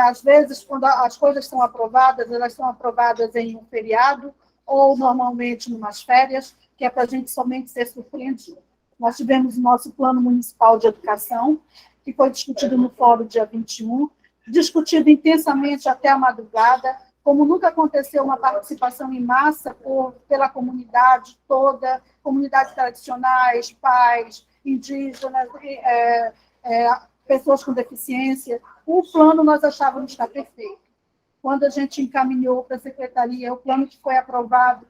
às vezes, quando as coisas são aprovadas, elas são aprovadas em um feriado ou, normalmente, em umas férias, que é para a gente somente ser surpreendido. Nós tivemos o nosso Plano Municipal de Educação, que foi discutido no Fórum dia 21, discutido intensamente até a madrugada, como nunca aconteceu uma participação em massa pela comunidade toda, comunidades tradicionais, pais, indígenas, pessoas com deficiência. O plano nós achávamos estar perfeito. Quando a gente encaminhou para a secretaria, o plano que foi aprovado,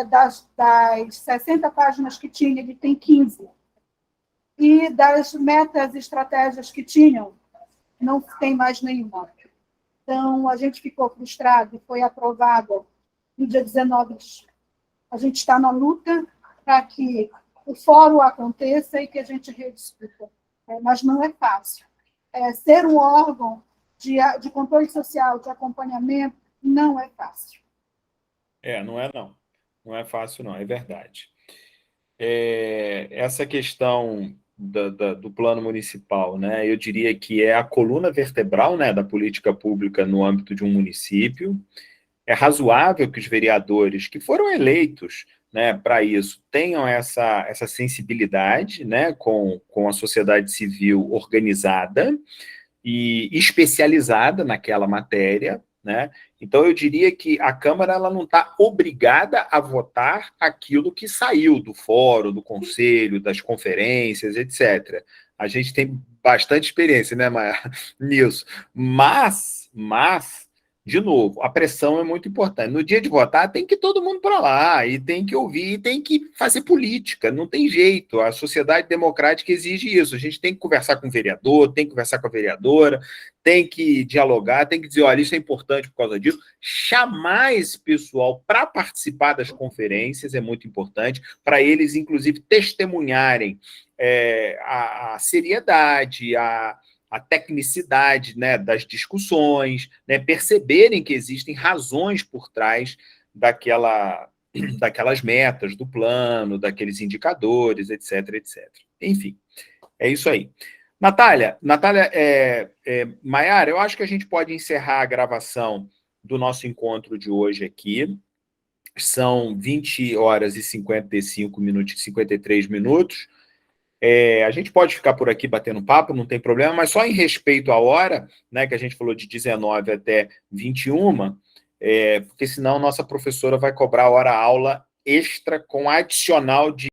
das 60 páginas que tinha, ele tem 15. E das metas e estratégias que tinham, não tem mais nenhuma. Então, a gente ficou frustrado e foi aprovada no dia 19. A gente está na luta para que o fórum aconteça e que a gente rediscuta. Mas não é fácil. Ser um órgão de controle social, de acompanhamento, não é fácil. Não é não. Não é fácil, não, é verdade. Essa questão do plano municipal, né, eu diria que é a coluna vertebral, né, da política pública no âmbito de um município. É razoável que os vereadores que foram eleitos, né, para isso tenham essa sensibilidade, né, com a sociedade civil organizada e especializada naquela matéria, né? Então, eu diria que a Câmara ela não está obrigada a votar aquilo que saiu do fórum, do conselho, das conferências, etc. A gente tem bastante experiência, né, Maia, nisso. Mas, de novo, a pressão é muito importante. No dia de votar, tem que ir todo mundo para lá, e tem que ouvir, e tem que fazer política, não tem jeito. A sociedade democrática exige isso. A gente tem que conversar com o vereador, tem que conversar com a vereadora, tem que dialogar, tem que dizer, olha, isso é importante por causa disso. Chamar esse pessoal para participar das conferências é muito importante, para eles, inclusive, testemunharem a seriedade, a tecnicidade, né, das discussões, né, perceberem que existem razões por trás daquelas metas do plano, daqueles indicadores, etc, etc. Enfim, é isso aí. Natália, Maiara, eu acho que a gente pode encerrar a gravação do nosso encontro de hoje aqui. São 20 horas e 55 minutos, 53 minutos. A gente pode ficar por aqui batendo papo, não tem problema, mas só em respeito à hora, né, que a gente falou de 19 até 21, porque senão nossa professora vai cobrar hora-aula extra com adicional de